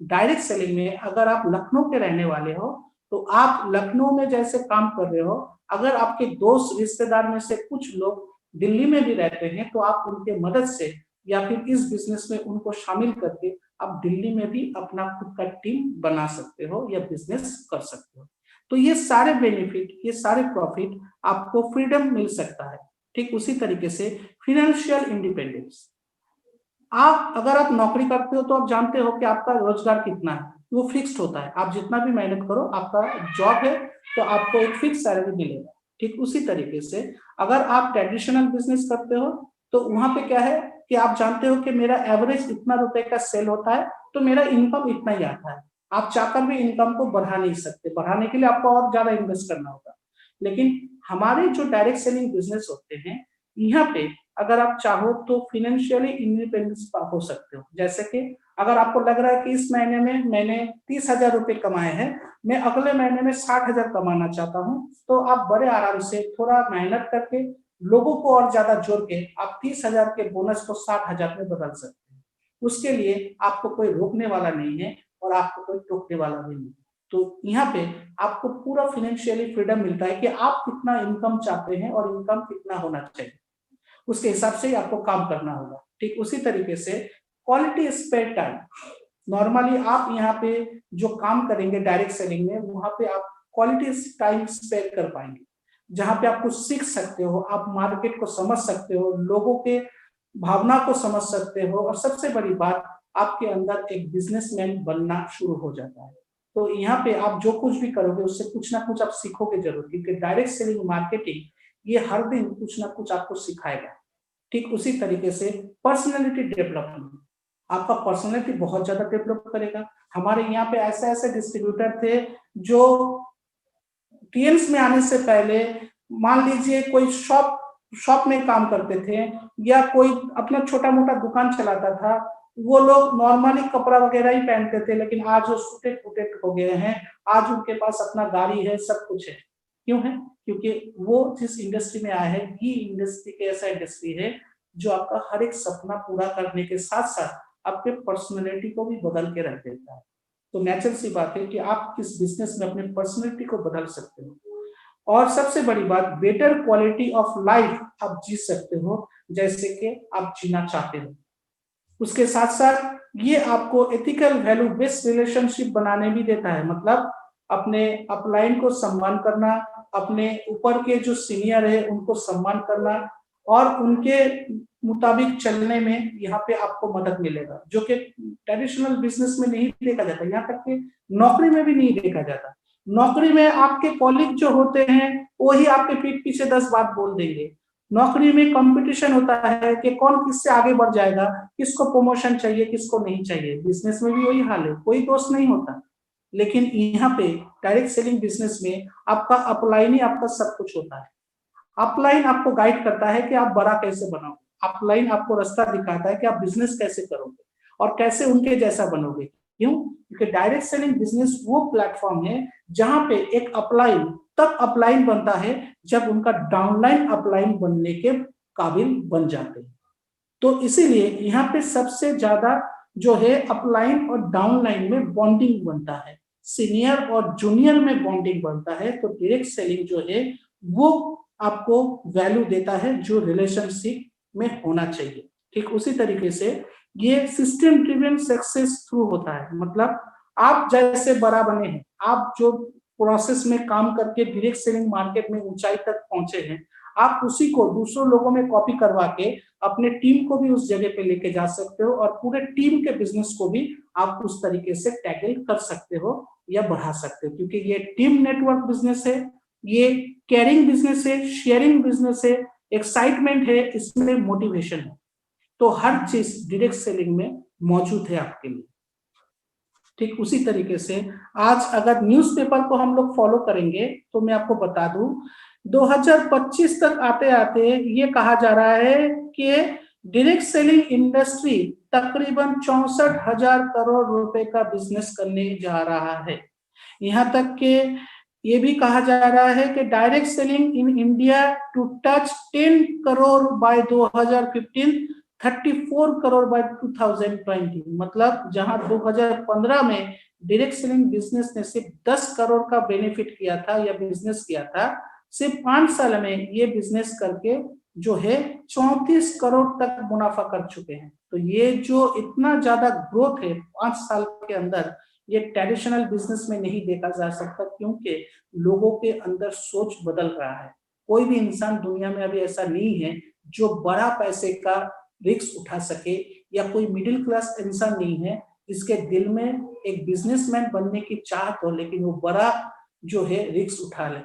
A: डायरेक्ट सेलिंग में अगर आप लखनऊ के रहने वाले हो तो आप लखनऊ में जैसे काम कर रहे हो, अगर आपके दोस्त रिश्तेदार में से कुछ लोग दिल्ली में भी रहते हैं तो आप उनके मदद से या फिर इस बिजनेस में उनको शामिल करके आप दिल्ली में भी अपना खुद का टीम बना सकते हो या बिजनेस कर सकते हो। तो ये सारे बेनिफिट, ये सारे प्रॉफिट आपको फ्रीडम मिल सकता है। ठीक उसी तरीके से फाइनेंशियल इंडिपेंडेंस, आप अगर आप नौकरी करते हो तो आप जानते हो कि आपका रोजगार कितना है, वो फिक्स्ड होता है। आप जितना भी मेहनत करो, आपका जॉब है तो आपको एक फिक्स सैलरी मिलेगा। ठीक उसी तरीके से अगर आप ट्रेडिशनल बिजनेस करते हो तो वहां पे क्या है कि आप जानते हो कि मेरा एवरेज इतना रुपए का सेल होता है तो मेरा इनकम इतना ही आता है। आप चाहकर भी इनकम को बढ़ा नहीं सकते, बढ़ाने के लिए आपको और ज्यादा इन्वेस्ट करना होगा। लेकिन हमारे जो डायरेक्ट सेलिंग बिजनेस होते हैं, यहाँ पे अगर आप चाहो तो फाइनेंशियली इंडिपेंडेंस हो सकते हो। जैसे कि अगर आपको लग रहा है कि इस महीने में मैंने 30,000 रुपए कमाए हैं, मैं अगले महीने में 60,000 कमाना चाहता हूँ, तो आप बड़े आराम से थोड़ा मेहनत करके लोगों को और ज्यादा जोड़ के आप 30,000 के बोनस को 60,000 में बदल सकते हैं। उसके लिए आपको कोई रोकने वाला नहीं है और आपको कोई टोकने वाला भी नहीं। तो यहाँ पे आपको पूरा फाइनेंशियली फ्रीडम मिलता है कि आप कितना इनकम चाहते हैं और इनकम कितना होना चाहिए, उसके हिसाब से ही आपको काम करना होगा। ठीक उसी तरीके से क्वालिटी स्पेयर टाइम, नॉर्मली आप यहाँ पे जो काम करेंगे डायरेक्ट सेलिंग में, वहां पे आप क्वालिटी टाइम स्पेयर कर पाएंगे, जहां पे आप कुछ सीख सकते हो, आप मार्केट को समझ सकते हो, लोगों के भावना को समझ सकते हो, और सबसे बड़ी बात आपके अंदर एक बिजनेसमैन बनना शुरू हो जाता है। तो यहाँ पे आप जो कुछ भी करोगे उससे कुछ ना कुछ आप सीखोगे जरूर, क्योंकि डायरेक्ट सेलिंग मार्केटिंग ये हर दिन कुछ ना कुछ आपको सिखाएगा। ठीक उसी तरीके से पर्सनैलिटी डेवलपमेंट, आपका पर्सनैलिटी बहुत ज्यादा डेवलप करेगा। हमारे यहाँ पे ऐसे ऐसे डिस्ट्रीब्यूटर थे जो टीएम्स में आने से पहले, मान लीजिए कोई शॉप शॉप में काम करते थे या कोई अपना छोटा मोटा दुकान चलाता था, वो लोग नॉर्मली कपड़ा वगैरह ही पहनते थे, लेकिन आज वो सूटेड फूटेड हो गए हैं। आज उनके पास अपना गाड़ी है, सब कुछ है। क्यों है? क्योंकि वो जिस इंडस्ट्री में आया है, ये इंडस्ट्री के ऐसा इंडस्ट्री है जो आपका हर एक सपना पूरा करने के साथ साथ आपके पर्सनैलिटी को भी बदल के रख देता है। तो नेचुरल सी बात है कि आप किस बिजनेस में अपने पर्सनैलिटी को बदल सकते हो, और सबसे बड़ी बात बेटर क्वालिटी ऑफ लाइफ आप जी सकते हो जैसे कि आप जीना चाहते हो। उसके साथ साथ ये आपको एथिकल वैल्यू बेस्ड रिलेशनशिप बनाने भी देता है, मतलब अपने अपलाइन को सम्मान करना, अपने ऊपर के जो सीनियर है उनको सम्मान करना और उनके मुताबिक चलने में यहाँ पे आपको मदद मिलेगा, जो कि ट्रेडिशनल बिजनेस में नहीं देखा जाता, यहाँ तक कि नौकरी में भी नहीं देखा जाता। नौकरी में आपके कॉलीग जो होते हैं वही आपके पीठ पीछे 10 बात बोल देंगे। नौकरी में कंपटीशन होता है कि कौन किससे आगे बढ़ जाएगा, किसको प्रमोशन चाहिए, किसको नहीं चाहिए। बिजनेस में भी वही हाल है, कोई दोस्त नहीं होता। लेकिन यहाँ पे डायरेक्ट सेलिंग बिजनेस में आपका अपलाइन ही आपका सब कुछ होता है। अपलाइन आपको गाइड करता है कि आप बड़ा कैसे बनाओ, अपलाइन आपको रास्ता दिखाता है कि आप बिजनेस कैसे करोगे और कैसे उनके जैसा बनोगे। क्यों? क्योंकि डायरेक्ट सेलिंग बिजनेस वो प्लेटफॉर्म है जहां पे एक अपलाइन तब अपलाइन बनता है जब उनका डाउनलाइन अपलाइन बनने के काबिल बन जाते हैं। तो इसीलिए यहाँ पे सबसे ज्यादा जो है अपलाइन और डाउनलाइन में बॉन्डिंग बनता है, सीनियर और जूनियर में बॉन्डिंग बनता है। तो डायरेक्ट सेलिंग जो है वो आपको वैल्यू देता है जो रिलेशनशिप में होना चाहिए। ठीक उसी तरीके से ये सिस्टम ड्रिवन सक्सेस थ्रू होता है, मतलब आप जैसे बड़ा बने हैं, आप जो प्रोसेस में काम करके डायरेक्ट सेलिंग मार्केट में ऊंचाई तक पहुंचे हैं, आप उसी को दूसरों लोगों में कॉपी करवा के अपने टीम को भी उस जगह पे लेके जा सकते हो और पूरे टीम के बिजनेस को भी आप उस तरीके से टैकल कर सकते हो या बढ़ा सकते हो, क्योंकि ये टीम नेटवर्क बिजनेस है, ये केयरिंग बिजनेस है, शेयरिंग बिजनेस है, एक्साइटमेंट है, इसमें मोटिवेशन है। तो हर चीज डायरेक्ट सेलिंग में मौजूद है आपके लिए। ठीक उसी तरीके से आज अगर न्यूज़पेपर को हम लोग फॉलो करेंगे तो मैं आपको बता दूं 2025 तक आते आते ये कहा जा रहा है कि डायरेक्ट सेलिंग इंडस्ट्री तकरीबन 64,000 करोड़ रुपए का बिजनेस करने जा रहा है। यहाँ तक कि ये भी कहा जा रहा है कि direct selling in India to touch 10 crore by 2015, 34 crore by 2020। मतलब जहां 2015 में डायरेक्ट सेलिंग बिजनेस ने सिर्फ 10 करोड़ का बेनिफिट किया था या बिजनेस किया था, सिर्फ 5 साल में ये बिजनेस करके जो है 34 करोड़ तक मुनाफा कर चुके हैं। तो ये जो इतना ज्यादा ग्रोथ है 5 साल के अंदर, ये ट्रेडिशनल बिजनेस में नहीं देखा जा सकता, क्योंकि लोगों के अंदर सोच बदल रहा है। कोई भी इंसान दुनिया में अभी ऐसा नहीं है जो बड़ा पैसे का रिस्क उठा सके या कोई मिडिल क्लास इंसान नहीं है जिसके दिल में एक बिजनेसमैन बनने की चाहत हो, लेकिन वो बड़ा जो है रिस्क उठा ले।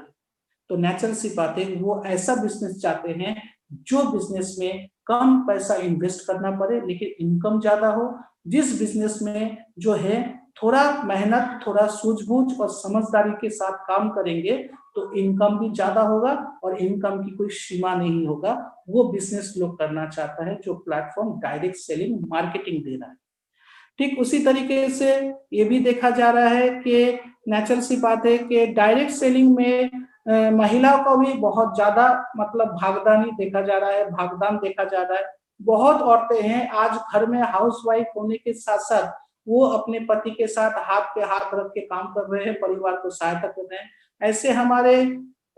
A: तो नेचुरल सी बात है, वो ऐसा बिजनेस चाहते हैं जो बिजनेस में कम पैसा इन्वेस्ट करना पड़े लेकिन इनकम ज्यादा हो, जिस बिजनेस में जो है थोड़ा मेहनत, थोड़ा सूझबूझ और समझदारी के साथ काम करेंगे तो इनकम भी ज्यादा होगा और इनकम की कोई सीमा नहीं होगा। वो बिजनेस लोग करना चाहता है जो प्लेटफॉर्म डायरेक्ट सेलिंग मार्केटिंग दे रहा है। ठीक उसी तरीके से ये भी देखा जा रहा है कि नेचुरल सी बात है कि डायरेक्ट सेलिंग में महिलाओं को भी बहुत ज्यादा मतलब भागदानी देखा जा रहा है, भागदान देखा जा रहा है। बहुत औरतें हैं आज घर में हाउसवाइफ होने के साथ साथ वो अपने पति के साथ हाथ पे हाथ रख के काम कर रहे हैं, परिवार को सहायता कर रहे हैं। ऐसे हमारे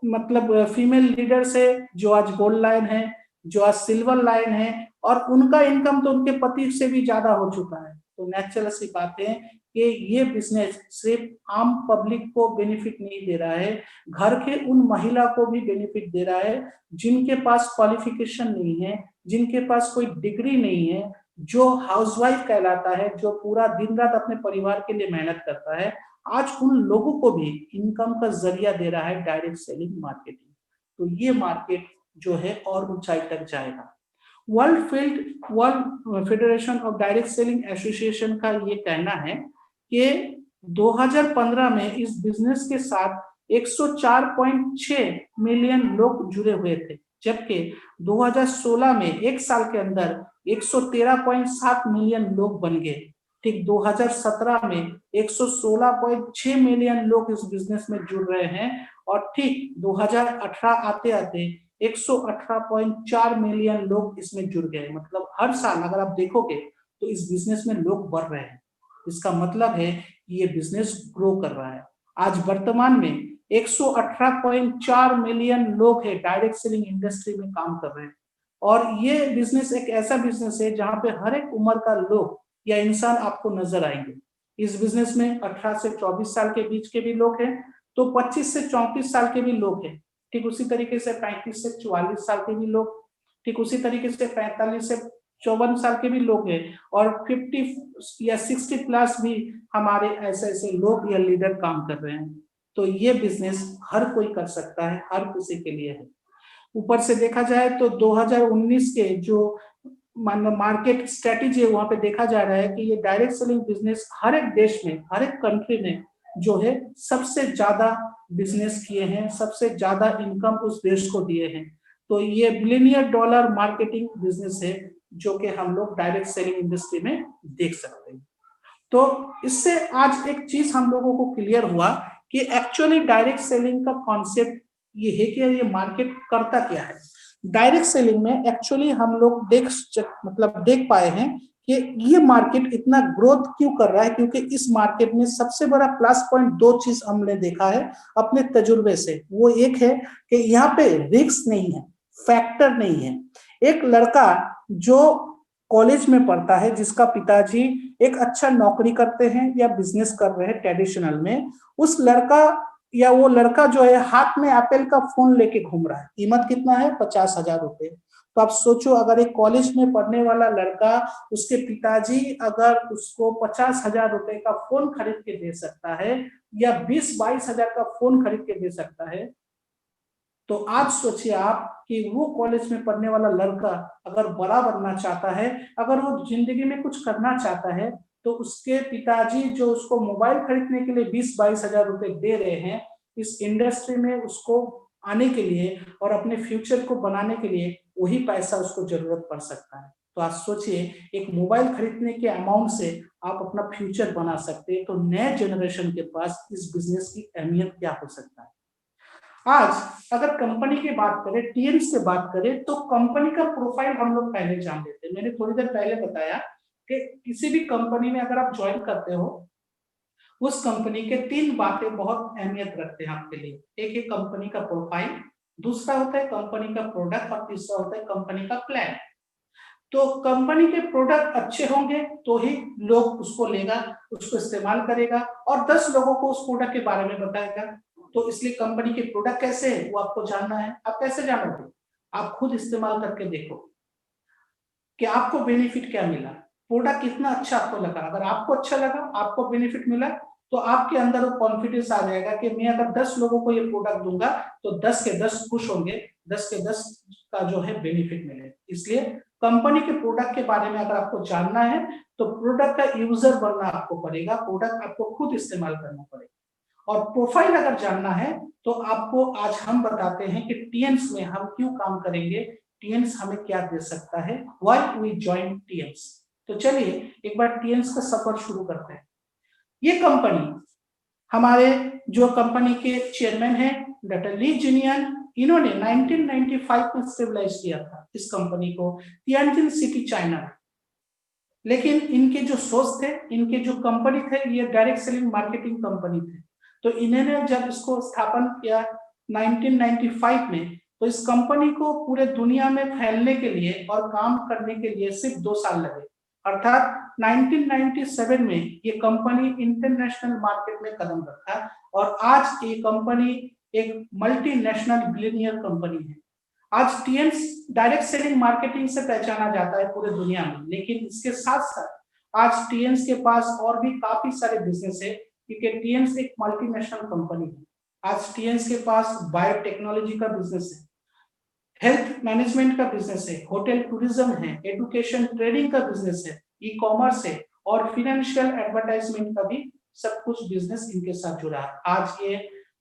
A: मतलब फीमेल लीडर्स है जो आज गोल्ड लाइन है, जो आज सिल्वर लाइन है, और उनका इनकम तो उनके पति से भी ज्यादा हो चुका है। तो नेचुरल सी बात है कि ये बिजनेस सिर्फ आम पब्लिक को बेनिफिट नहीं दे रहा है, घर के उन महिला को भी बेनिफिट दे रहा है जिनके पास क्वालिफिकेशन नहीं है, जिनके पास कोई डिग्री नहीं है, जो हाउसवाइफ कहलाता है, जो पूरा दिन रात अपने परिवार के लिए मेहनत करता है। आज उन लोगों को भी इनकम का जरिया दे रहा है डायरेक्ट सेलिंग मार्केटिंग। तो ये मार्केट जो है और ऊंचाई तक जाएगा। World federation of direct selling association का ये कहना है कि 2015 में इस बिजनेस के साथ 104.6 मिलियन लोग जुड़े हुए थे, जबकि 2016 में एक साल के अंदर 113.7 मिलियन लोग बन गए। ठीक 2017 में 116.6 मिलियन लोग इस बिजनेस में जुड़ रहे हैं और ठीक 2018 आते आते 118.4 मिलियन लोग इसमें जुड़ गए। मतलब हर साल अगर आप देखोगे तो इस बिजनेस में लोग बढ़ रहे हैं। इसका मतलब है कि ये बिजनेस ग्रो कर रहा है। आज वर्तमान में 118.4 मिलियन लोग हैं डायरेक्ट सेलिंग इंडस्ट्री में काम कर रहे हैं। और ये बिजनेस एक ऐसा बिजनेस है जहां पे हर एक उम्र का लोग या इंसान आपको नजर आएंगे। इस बिजनेस में 18 से 24 साल के बीच के भी लोग हैं, तो 25 से 34 साल के भी लोग हैं। ठीक उसी तरीके से 35 से 44 साल के भी लोग, ठीक उसी तरीके से 45 से 54 साल के भी लोग हैं, और 50 या 60 प्लस भी हमारे ऐसे ऐसे लोग या लीडर काम कर रहे हैं। तो ये बिजनेस हर कोई कर सकता है, हर किसी के लिए है। ऊपर से देखा जाए तो 2019 के जो मार्केट स्ट्रेटेजी है वहां पे देखा जा रहा है कि ये डायरेक्ट सेलिंग बिजनेस हर एक देश में, हर एक कंट्री में जो है सबसे ज्यादा बिजनेस किए हैं, सबसे ज्यादा इनकम उस देश को दिए हैं। तो ये बिलियनियर डॉलर मार्केटिंग बिजनेस है जो कि हम लोग डायरेक्ट सेलिंग इंडस्ट्री में देख सकते हैं। तो इससे आज एक चीज हम लोगों को क्लियर हुआ कि एक्चुअली डायरेक्ट सेलिंग का कॉन्सेप्ट ये है कि ये मार्केट करता क्या है। डायरेक्ट सेलिंग में एक्चुअली हम लोग देख पाए हैं कि ये मार्केट इतना ग्रोथ क्यों कर रहा है, क्योंकि इस मार्केट में सबसे बड़ा प्लस पॉइंट दो चीज हमने देखा है अपने तजुर्बे से। वो एक है कि यहाँ पे रिस्क नहीं है, फैक्टर नहीं है। एक लड़का जो कॉलेज में पढ़ता है, जिसका पिताजी एक अच्छा नौकरी करते हैं या बिजनेस कर रहे हैं ट्रेडिशनल में, उस लड़का या वो लड़का जो है हाथ में एप्पल का फोन लेके घूम रहा है। कीमत कितना है? 50,000 रुपए। तो आप सोचो, अगर एक कॉलेज में पढ़ने वाला लड़का, उसके पिताजी अगर उसको 50,000 रुपए का फोन खरीद के दे सकता है या 20-22 हजार का फोन खरीद के दे सकता है, तो आज सोचिए आप कि वो कॉलेज में पढ़ने वाला लड़का अगर बड़ा बनना चाहता है, अगर वो जिंदगी में कुछ करना चाहता है, तो उसके पिताजी जो उसको मोबाइल खरीदने के लिए 20-22 हजार रुपए दे रहे हैं, इस इंडस्ट्री में उसको आने के लिए और अपने फ्यूचर को बनाने के लिए वही पैसा उसको जरूरत पड़ सकता है। तो आप सोचिए, एक मोबाइल खरीदने के अमाउंट से आप अपना फ्यूचर बना सकते हैं। तो नए जनरेशन के पास इस बिजनेस की अहमियत क्या हो सकता है। आज अगर कंपनी की बात करें, टीएम्स की बात करें, तो कंपनी का प्रोफाइल हम लोग पहले जान लेते हैं। मैंने थोड़ी देर पहले बताया कि किसी भी कंपनी में अगर आप ज्वाइन करते हो, उस कंपनी के 3 बातें बहुत अहमियत रखते हैं आपके लिए। एक है कंपनी का प्रोफाइल, दूसरा होता है कंपनी का प्रोडक्ट, और तीसरा होता है कंपनी का प्लान। तो कंपनी के प्रोडक्ट अच्छे होंगे तो ही लोग उसको लेगा, उसको इस्तेमाल करेगा और 10 लोगों को उस प्रोडक्ट के बारे में बताएगा। तो इसलिए कंपनी के प्रोडक्ट कैसे है वो आपको जानना है। आप कैसे जानोगे? आप खुद इस्तेमाल करके देखो कि आपको बेनिफिट क्या मिला। प्रोडक्ट कितना अच्छा आपको लगा। अगर आपको अच्छा लगा, आपको बेनिफिट मिला, तो आपके अंदर वो कॉन्फिडेंस आ जाएगा कि मैं अगर 10 लोगों को ये प्रोडक्ट दूंगा तो 10 के 10 खुश होंगे, 10 के 10 का जो है बेनिफिट मिले। इसलिए कंपनी के प्रोडक्ट के बारे में अगर आपको जानना है तो प्रोडक्ट का यूजर बनना आपको पड़ेगा, प्रोडक्ट आपको खुद इस्तेमाल करना पड़ेगा। और प्रोफाइल अगर जानना है तो आपको आज हम बताते हैं कि टीएन्स में हम क्यों काम करेंगे, टीएन्स हमें क्या दे सकता है, व्हाई वी जॉइन टीएन्स। तो चलिए एक बार टीएन्स का सफर शुरू करते हैं। ये कंपनी, हमारे जो कंपनी के चेयरमैन हैं डॉक्टर ली जिनियन, इन्होंने 1995 में स्टेबलाइज किया था इस कंपनी को तियानजिन सिटी चाइना। लेकिन इनके जो सोर्स थे, इनके जो कंपनी थे, ये डायरेक्ट सेलिंग मार्केटिंग कंपनी थे। तो इन्होंने जब इसको स्थापन किया 1995 में, तो इस कंपनी को पूरे दुनिया में फैलने के लिए और काम करने के लिए सिर्फ 2 साल लगे। अर्थात 1997 में ये कंपनी इंटरनेशनल मार्केट में कदम रखा और आज ये कंपनी एक मल्टीनेशनल बिलियनियर कंपनी है। आज टीएन्स डायरेक्ट सेलिंग मार्केटिंग से पहचाना जाता है पूरे दुनिया में, लेकिन इसके साथ साथ आज टीएन्स के पास और भी काफी सारे बिजनेस है, क्योंकि टीएन्स एक मल्टीनेशनल कंपनी है। आज टीएन्स के पास बायोटेक्नोलॉजी का बिजनेस है, हेल्थ मैनेजमेंट का बिजनेस है, होटल टूरिज्म है, एजुकेशन ट्रेडिंग का बिजनेस है, ई कॉमर्स है और फाइनेंशियल एडवर्टाइजमेंट का भी सब कुछ बिजनेस इनके साथ जुड़ा है। आज ये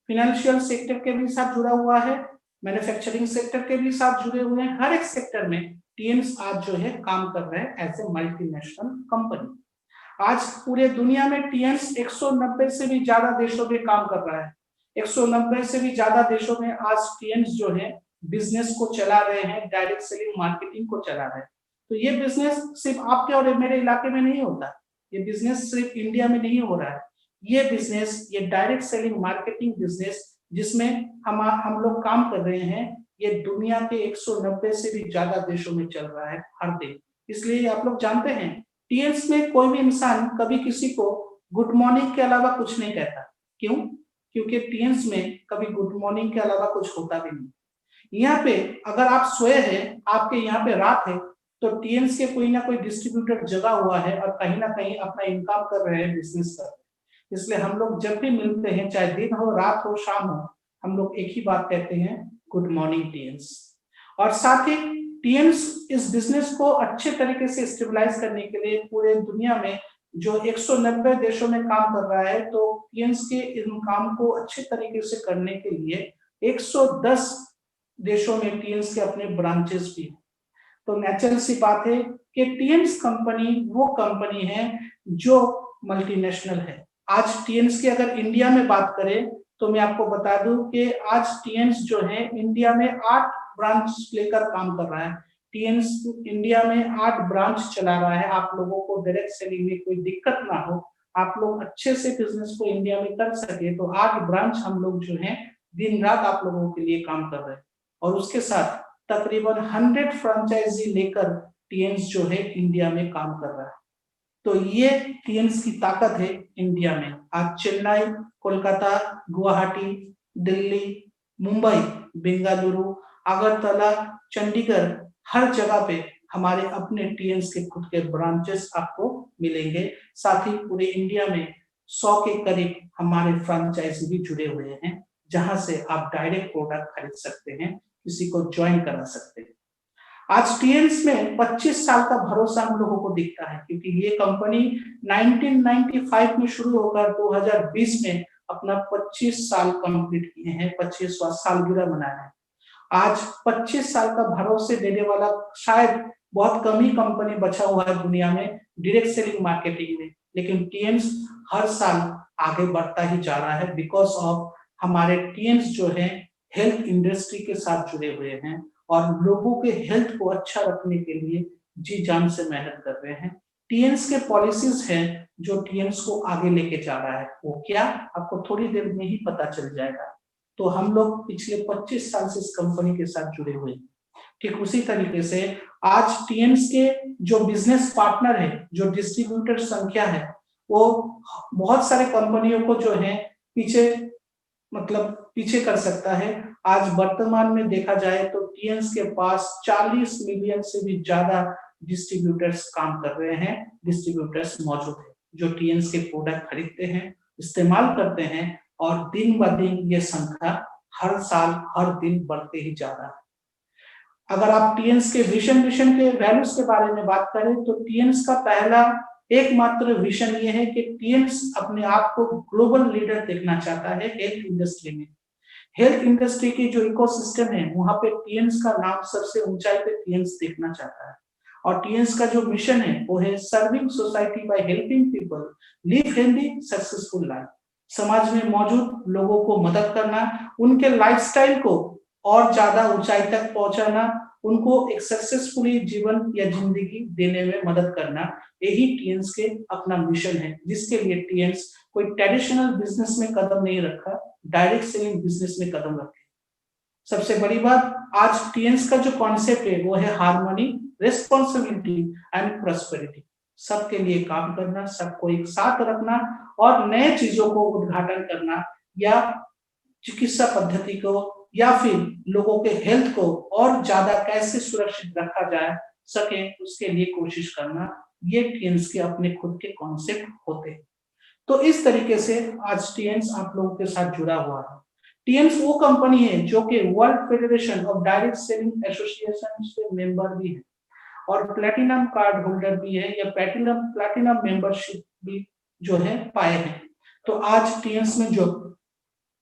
A: फाइनेंशियल सेक्टर के भी साथ जुड़ा हुआ है, मैन्युफैक्चरिंग सेक्टर के भी साथ जुड़े हुए हैं। हर एक सेक्टर में टीएन्स आज जो है काम कर रहे हैं एज ए मल्टीनेशनल कंपनी। आज पूरे दुनिया में टीएन्स 190 से भी ज्यादा देशों में काम कर रहा है। 190 से भी ज्यादा देशों में आज टीएन्स जो है बिजनेस को चला रहे हैं, डायरेक्ट सेलिंग मार्केटिंग को चला रहे हैं। तो ये बिजनेस सिर्फ आपके और मेरे इलाके में नहीं होता, ये बिजनेस सिर्फ इंडिया में नहीं हो रहा है। ये बिजनेस, ये डायरेक्ट सेलिंग मार्केटिंग बिजनेस जिसमें हम लोग काम कर रहे हैं, ये दुनिया के 190 से भी ज्यादा देशों में चल रहा है हर दिन। इसलिए आप लोग जानते हैं टीएन्स में कोई भी इंसान कभी किसी को गुड मॉर्निंग के अलावा कुछ नहीं कहता। क्यों? क्योंकि टीएन्स में कभी गुड मॉर्निंग के अलावा कुछ होता भी नहीं। यहाँ पे अगर आप सोए हैं, आपके यहाँ पे रात है, तो टीएन्स के कोई ना कोई डिस्ट्रीब्यूटर जगा हुआ है और कहीं ना कहीं अपना इनकम कर रहे हैं, बिजनेस कर रहे हैं। इसलिए हम लोग जब भी मिलते हैं, चाहे दिन हो, रात हो, शाम हो, हम लोग एक ही बात कहते हैं, गुड मॉर्निंग टीएन्स। और साथ ही टीएन्स इस बिजनेस को अच्छे तरीके से स्टेबलाइज करने के लिए पूरे दुनिया में जो 190 देशों में काम कर रहा है, तो टीएन्स के इन काम को अच्छे तरीके से करने के लिए 110 देशों में टीएन्स के अपने ब्रांचेस भी हैं। तो नेचुरल सी बात है कि टीएन्स कंपनी वो कंपनी है जो मल्टीनेशनल है। आज टीएन्स की अगर इंडिया में बात करें तो मैं आपको बता दूं कि आज टीएन्स जो है इंडिया में 8 ब्रांच लेकर काम कर रहा है। टीएन्स इंडिया में 8 ब्रांच चला रहा है। आप लोगों को डायरेक्ट सेलिंग में कोई दिक्कत ना हो, आप लोग अच्छे से बिजनेस को इंडिया में कर सके, तो 8 ब्रांच हम लोग जो है दिन रात आप लोगों के लिए काम कर रहे हैं। और उसके साथ तकरीबन 100 फ्रेंचाइजी लेकर टीएन्स जो है इंडिया में काम कर रहा है। तो ये टीएन्स की ताकत है इंडिया में। आज चेन्नई, कोलकाता, गुवाहाटी, दिल्ली, मुंबई, बेंगलुरु, अगरतला, चंडीगढ़, हर जगह पे हमारे अपने टीएन्स के खुद के ब्रांचेस आपको मिलेंगे। साथ ही पूरे इंडिया में 100 के करीब हमारे फ्रेंचाइजी भी जुड़े हुए हैं, जहां से आप डायरेक्ट प्रोडक्ट खरीद सकते हैं, किसी को ज्वाइन करा सकते हैं। आज टीएन्स में 25 साल का भरोसा हम लोगों को दिखता है, क्योंकि ये कंपनी 1995 में शुरू होकर 2020 में अपना 25 साल कंप्लीट किए हैं, 25वां सालगिरह मनाया है। आज 25 साल का भरोसे देने वाला शायद बहुत कम ही कंपनी बचा हुआ है दुनिया में डायरेक्ट सेलिंग मार्केटिंग में, लेकिन टीएन्स हर साल आगे बढ़ता ही जा रहा है बिकॉज ऑफ हमारे टीएन्स जो है हेल्थ इंडस्ट्री के साथ जुड़े हुए हैं और लोगों के हेल्थ को अच्छा रखने के लिए जी जान से मेहनत कर रहे हैं। टीएन्स के पॉलिसीज हैं जो टीएन्स को आगे लेके जा रहा है, वो क्या आपको थोड़ी देर में ही पता चल जाएगा। तो हम लोग पिछले 25 साल से इस कंपनी के साथ जुड़े हुए हैं। ठीक उसी तरीके से आज टीएन्स के जो बिजनेस पार्टनर है, जो डिस्ट्रीब्यूटर संख्या है, वो बहुत सारे कंपनियों को जो है पीछे कर सकता है। आज वर्तमान में देखा जाए तो टीएन्स के पास 40 मिलियन से भी ज्यादा डिस्ट्रीब्यूटर्स काम कर रहे हैं, डिस्ट्रीब्यूटर्स मौजूद है जो टीएन्स के प्रोडक्ट खरीदते हैं, इस्तेमाल करते हैं और दिन ब दिन ये संख्या हर साल हर दिन बढ़ते ही जा रहा है। अगर आप टीएन्स के विजन के वैल्यूज के बारे में बात करें तो टीएन्स का पहला एकमात्र विजन ये है कि टीएन्स अपने आप को ग्लोबल लीडर देखना चाहता है हेल्थ इंडस्ट्री में। हेल्थ इंडस्ट्री की जो इकोसिस्टम है वहां पे टीएन्स का नाम सबसे ऊंचाई पे टीएन्स देखना चाहता है और टीएन्स का जो मिशन है वो है serving society by helping people live healthy successful life. समाज में मौजूद लोगों को मदद करना, उनके लाइफस्टाइल को और ज्यादा ऊंचाई तक पहुंचाना, उनको एक सक्सेसफुली जीवन या जिंदगी देने में मदद करना, यही टीएन्स के अपना मिशन है, जिसके लिए टीएन्स कोई ट्रेडिशनल बिजनेस में कदम नहीं रखा, डायरेक्ट सेलिंग बिजनेस में कदम रखे। सबसे बड़ी बात, आज टीएन्स का जो कॉन्सेप्ट है वो है हार्मनी, रिस्पॉन्सिबिलिटी एंड प्रॉस्पेरिटी। सबके लिए काम करना, सबको एक साथ रखना और नए चीजों को उद्घाटन करना या चिकित्सा पद्धति को या फिर लोगों के हेल्थ को और ज्यादा कैसे सुरक्षित रखा जाए सके उसके लिए कोशिश करना, ये टीएन्स के अपने खुद के कॉन्सेप्ट होते हैं। तो इस तरीके से आज टीएन्स आप लोगों के साथ जुड़ा हुआ है। टीएन्स वो कंपनी है जो कि world federation of direct selling association से मेंबर भी है और प्लैटिनम कार्ड होल्डर भी है या प्लैटिनम मेंबरशिप भी जो है पाए हैं। तो आज टीएन्स में जो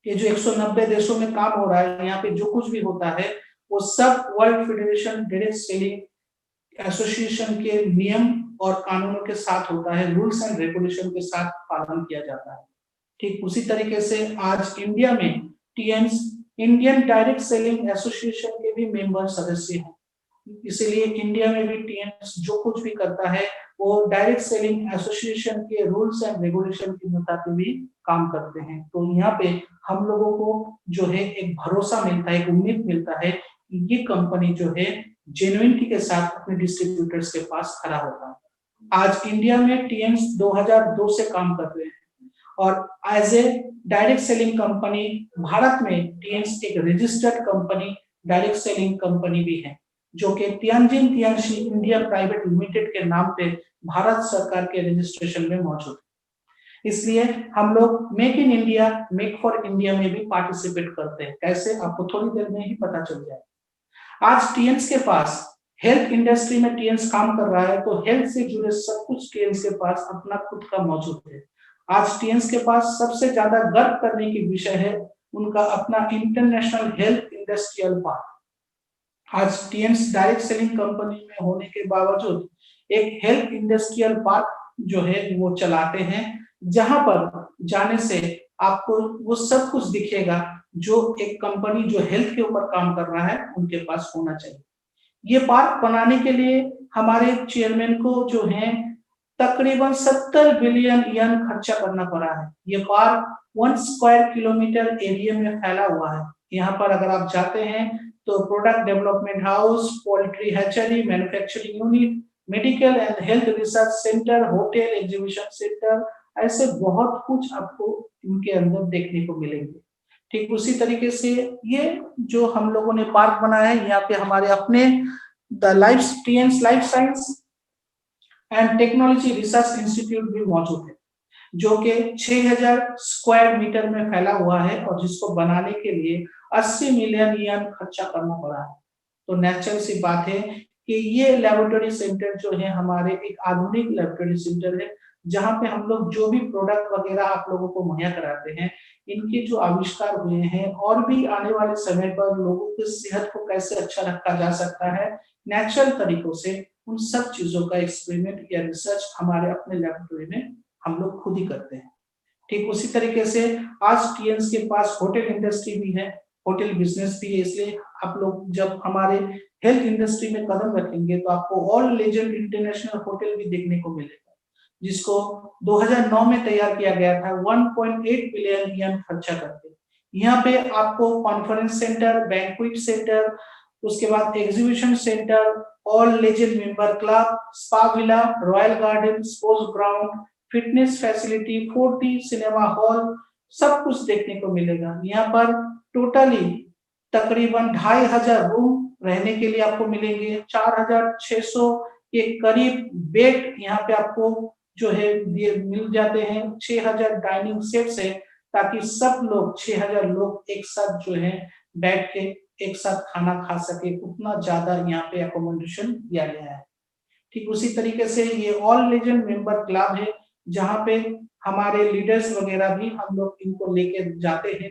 A: 190 देशों में काम हो रहा है, यहाँ पे जो कुछ भी होता है वो सब world federation direct selling association के नियम और कानूनों के साथ होता है, रूल्स एंड रेगुलेशन के साथ पालन किया जाता है। ठीक उसी तरीके से आज इंडिया में टीएन्स इंडियन डायरेक्ट सेलिंग एसोसिएशन के भी मेंबर सदस्य हैं, इसीलिए इंडिया में भी टीएन्स जो कुछ भी करता है वो डायरेक्ट सेलिंग एसोसिएशन के रूल्स एंड रेगुलेशन के मुताबिक भी काम करते हैं। तो यहाँ पे हम लोगों को जो है एक भरोसा मिलता है, एक उम्मीद मिलता है कि ये कंपनी जो है जेन्युइनिटी के साथ अपने डिस्ट्रीब्यूटर्स के पास खड़ा होता है। आज इंडिया में टीएन्स 2002 से काम कर रहे हैं और as a direct selling company Bharat में टीएन्स एक registered company direct selling company भी है जो कि Tianjin Tianshi India private limited के नाम पे भारत सरकार के रजिस्ट्रेशन में मौजूद है। इसलिए हम लोग make in India, make for India में भी पार्टिसिपेट करते हैं। कैसे, आपको थोड़ी देर में ही पता चल जाए। आज टीएन्स के पास हेल्थ इंडस्ट्री में टीएन्स काम कर रहा है तो हेल्थ से जुड़े सब कुछ टीएन्स के पास अपना खुद का मौजूद है। आज टीएन्स के पास सबसे ज्यादा गर्व करने की विषय है उनका अपना इंटरनेशनल हेल्थ इंडस्ट्रियल पार्क। आज टीएन्स डायरेक्ट सेलिंग कंपनी में होने के बावजूद एक हेल्थ इंडस्ट्रियल पार्क जो है वो चलाते हैं, जहां पर जाने से आपको वो सब कुछ दिखेगा जो एक कंपनी जो हेल्थ के ऊपर काम कर रहा है उनके पास होना चाहिए। ये पार्क बनाने के लिए हमारे चेयरमैन को जो है तकरीबन 70 बिलियन यन खर्चा करना पड़ा है। ये पार्क 1 स्क्वायर किलोमीटर एरिया में फैला हुआ है। यहाँ पर अगर आप जाते हैं तो product development house, poultry hatchery, manufacturing unit, medical and health research centre, hotel, exhibition centre, ऐसे बहुत कुछ आपको इनके अंदर देखने को मिलेंगे। ठीक उसी तरीके से ये जो हम लोगों ने पार्क बनाया है, यहाँ पे हमारे अपने Tiens life science and technology research institute भी मौजूद है जो कि 6000 स्क्वायर मीटर में फैला हुआ है और जिसको बनाने के लिए 80 मिलियन यन खर्चा करना पड़ा है। तो नेचुरल सी बात है कि ये लेबोरेटरी सेंटर जो है हमारे एक आधुनिक लेबोरेटरी सेंटर है जहां पे हम लोग जो भी प्रोडक्ट वगैरह आप लोगों को मुहैया कराते हैं, इनके जो आविष्कार हुए हैं और भी आने वाले समय पर लोगों की सेहत को कैसे अच्छा रखा जा सकता है नेचुरल तरीकों से, उन सब चीजों का एक्सपेरिमेंट या रिसर्च हमारे अपने लेबोरेटरी में हम लोग खुद ही करते हैं। ठीक उसी तरीके से आज टीएन्स के पास होटल इंडस्ट्री भी है, होटल बिजनेस भी है। इसलिए आप लोग जब हमारे हेल्थ इंडस्ट्री में कदम रखेंगे तो आपको ऑल लेजेंड इंटरनेशनल होटल भी देखने को मिलेगा, जिसको 2009 में तैयार किया गया था 1.8 बिलियन यन खर्चा करके। यहाँ पे आपको कॉन्फ्रेंस सेंटर, बैंक्वेट सेंटर, उसके बाद exhibition centre, all legend member club, spa villa, royal garden, sports ground, fitness facility, 4D cinema hall, सब कुछ देखने को मिलेगा। यहाँ पर टोटली तकरीबन 2500 रूम रहने के लिए आपको मिलेंगे, 4600 के करीब बेड यहाँ पे आपको जो है ये मिल जाते हैं। 6000 डाइनिंग सेट्स है ताकि सब लोग 6000 लोग एक साथ जो है बैठ के एक साथ खाना खा सके, उतना ज्यादा यहाँ पे अकोमोडेशन दिया गया है। ठीक उसी तरीके से ये ऑल लेजेंड मेंबर क्लब है जहाँ पे हमारे लीडर्स वगैरह भी हम लोग इनको लेके जाते हैं।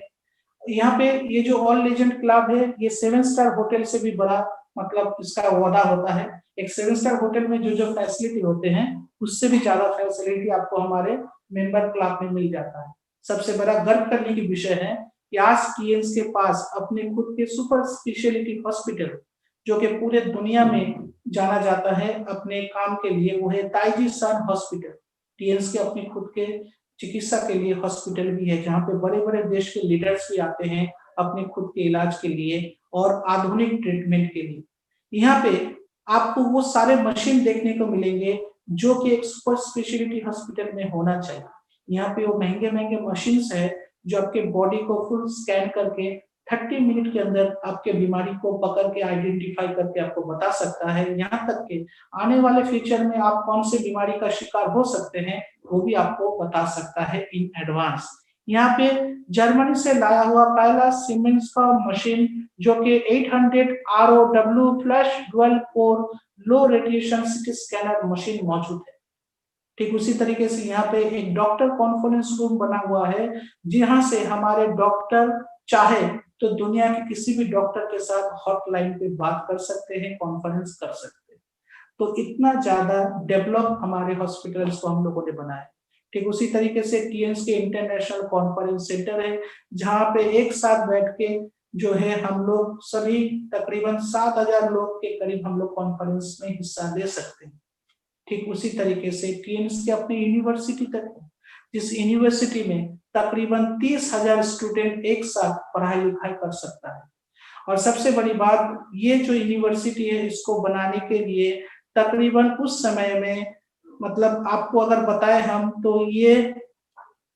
A: यहाँ पे ये जो ऑल लेजेंड क्लब है ये 7 स्टार होटल से भी बड़ा मतलब इसका वादा होता है। एक 7 स्टार होटल में जो फैसिलिटी होते हैं उससे भी ज्यादा फैसिलिटी आपको हमारे मेंबर क्लब में मिल जाता है। सबसे बड़ा गर्व करने की विषय है कि आज टीएन्स के पास अपने खुद के सुपर स्पेशलिटी हॉस्पिटल जो कि पूरे दुनिया में जाना जाता है अपने काम के लिए, वो है ताइजी सन हॉस्पिटल। टीएन्स के अपने खुद के चिकित्सा के लिए हॉस्पिटल भी है जहाँ पे बड़े बड़े देश के लीडर्स भी आते हैं अपने खुद के इलाज के लिए और आधुनिक ट्रीटमेंट के लिए। यहाँ पे आपको वो सारे मशीन देखने को मिलेंगे जो कि एक सुपर स्पेशलिटी हॉस्पिटल में होना चाहिए। यहाँ पे वो महंगे महंगे मशीन्स है जो आपके बॉडी को फुल स्कैन करके 30 मिनट के अंदर आपके बीमारी को पकड़ के आइडेंटिफाई करके आपको बता सकता है। यहाँ तक के आने वाले फ्यूचर में आप कौन से बीमारी का शिकार हो सकते हैं वो भी आपको बता सकता है इन एडवांस। यहाँ पे जर्मनी से लाया हुआ पहला सीमेंस का मशीन जो कि 800 ROW फ्लैश डुअल कोर लो रेडिएशन सिटी स्कैनर मशीन मौजूद है। ठीक उसी तरीके से यहाँ पे एक डॉक्टर कॉन्फ्रेंस रूम बना हुआ है जहाँ से हमारे डॉक्टर चाहे तो दुनिया के किसी भी डॉक्टर के साथ हॉटलाइन पे बात कर सकते हैं, कॉन्फ्रेंस कर सकते हैं। तो इतना ज्यादा डेवलप हमारे हॉस्पिटल्स को हम लोगों ने बनाया। ठीक उसी तरीके से टीएन्स के इंटरनेशनल कॉन्फ्रेंस सेंटर है जहाँ पे एक साथ बैठ के जो है हम लोग सभी तकरीबन 7000 लोग के करीब हम लोग कॉन्फ्रेंस में हिस्सा ले सकते हैं। ठीक उसी तरीके से टीएन्स के अपनी यूनिवर्सिटी तक है जिस यूनिवर्सिटी में तकरीबन 30,000 स्टूडेंट एक साथ पढ़ाई लिखाई कर सकता है। और सबसे बड़ी बात ये जो यूनिवर्सिटी है इसको बनाने के लिए तकरीबन उस समय में मतलब आपको अगर बताए हम तो ये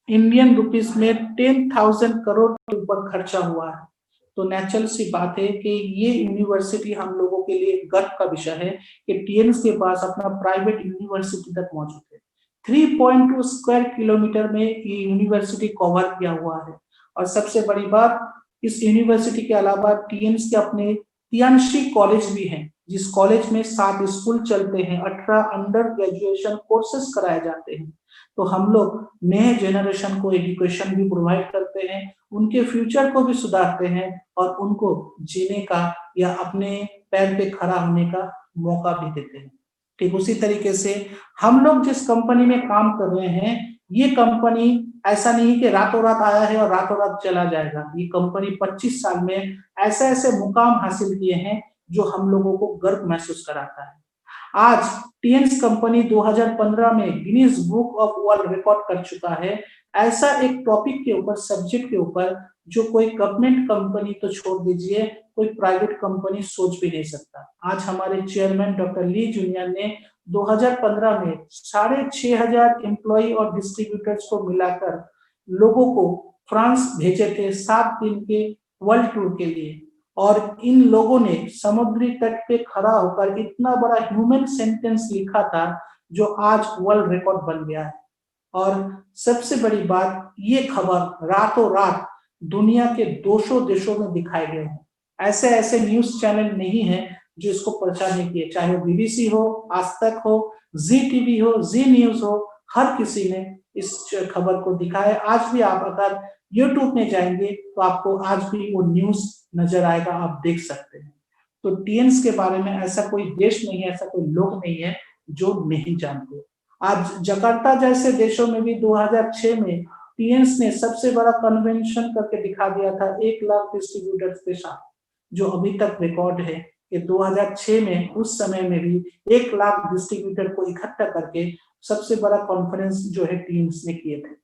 A: इंडियन रुपीस में 10,000 करोड़ के ऊपर खर्चा हुआ है। तो नेचुरल सी बात है कि ये यूनिवर्सिटी हम लोगों के लिए गर्व का विषय है कि टीएन्स के पास अपना प्राइवेट यूनिवर्सिटी तक मौजूद है। 3.2 स्क्वायर किलोमीटर में ये यूनिवर्सिटी कवर किया हुआ है। और सबसे बड़ी बात इस यूनिवर्सिटी के अलावा टीएन्स के अपने तियांशी कॉलेज भी हैं जिस कॉलेज में 7 स्कूल चलते हैं, 18 अंडर ग्रेजुएशन कोर्सेज कराए जाते हैं। तो हम लोग नए जनरेशन को एजुकेशन भी प्रोवाइड करते हैं, उनके फ्यूचर को भी सुधारते हैं और उनको जीने का या अपने पैर पे खड़ा होने का मौका भी देते हैं। ठीक उसी तरीके से हम लोग जिस कंपनी में काम कर रहे हैं ये कंपनी ऐसा नहीं कि रातों रात आया है और रातों रात चला जाएगा। ये कंपनी 25 साल में ऐसे ऐसे मुकाम हासिल किए हैं जो हम लोगों को गर्व महसूस कराता है। आज टीएन्स कंपनी 2015 में Guinness book of world record कर चुका है ऐसा एक टॉपिक के ऊपर, सब्जेक्ट के ऊपर जो कोई गवर्नमेंट कंपनी तो छोड़ दीजिए कोई प्राइवेट कंपनी सोच भी नहीं सकता। आज हमारे चेयरमैन डॉक्टर ली जूनियर ने 2015 में 6500 एम्प्लॉय और डिस्ट्रीब्यूटर्स को मिलाकर लोगों को फ्रांस भेजे थे 7 दिन के वर्ल्ड टूर के लिए। और इन लोगों ने समुद्री तट पे खड़ा होकर इतना बड़ा ह्यूमन सेंटेंस लिखा था जो आज वर्ल्ड रिकॉर्ड बन गया है। और सबसे बड़ी बात ये खबर रातों रात दुनिया के 200 देशों में दिखाए गए हैं। ऐसे ऐसे न्यूज चैनल नहीं है जो इसको प्रचार नहीं किए, चाहे वो बीबीसी हो, आज तक हो, जी टीवी हो, जी न्यूज हो, हर किसी ने इस खबर को दिखाया। आज भी आप अगर यूट्यूब में जाएंगे तो आपको आज भी वो न्यूज नजर आएगा, आप देख सकते हैं। तो टीएन्स के बारे में ऐसा कोई देश नहीं है, ऐसा कोई लोग नहीं है जो नहीं जानते। आज जकार्ता जैसे देशों में भी 2006 में टीएन्स ने सबसे बड़ा कन्वेंशन करके दिखा दिया था 1 लाख डिस्ट्रीब्यूटर्स के साथ, जो अभी तक रिकॉर्ड है कि 2006 में उस समय में भी 1 लाख डिस्ट्रीब्यूटर को इकट्ठा करके सबसे बड़ा कॉन्फ्रेंस जो है टीएन्स ने किए थे।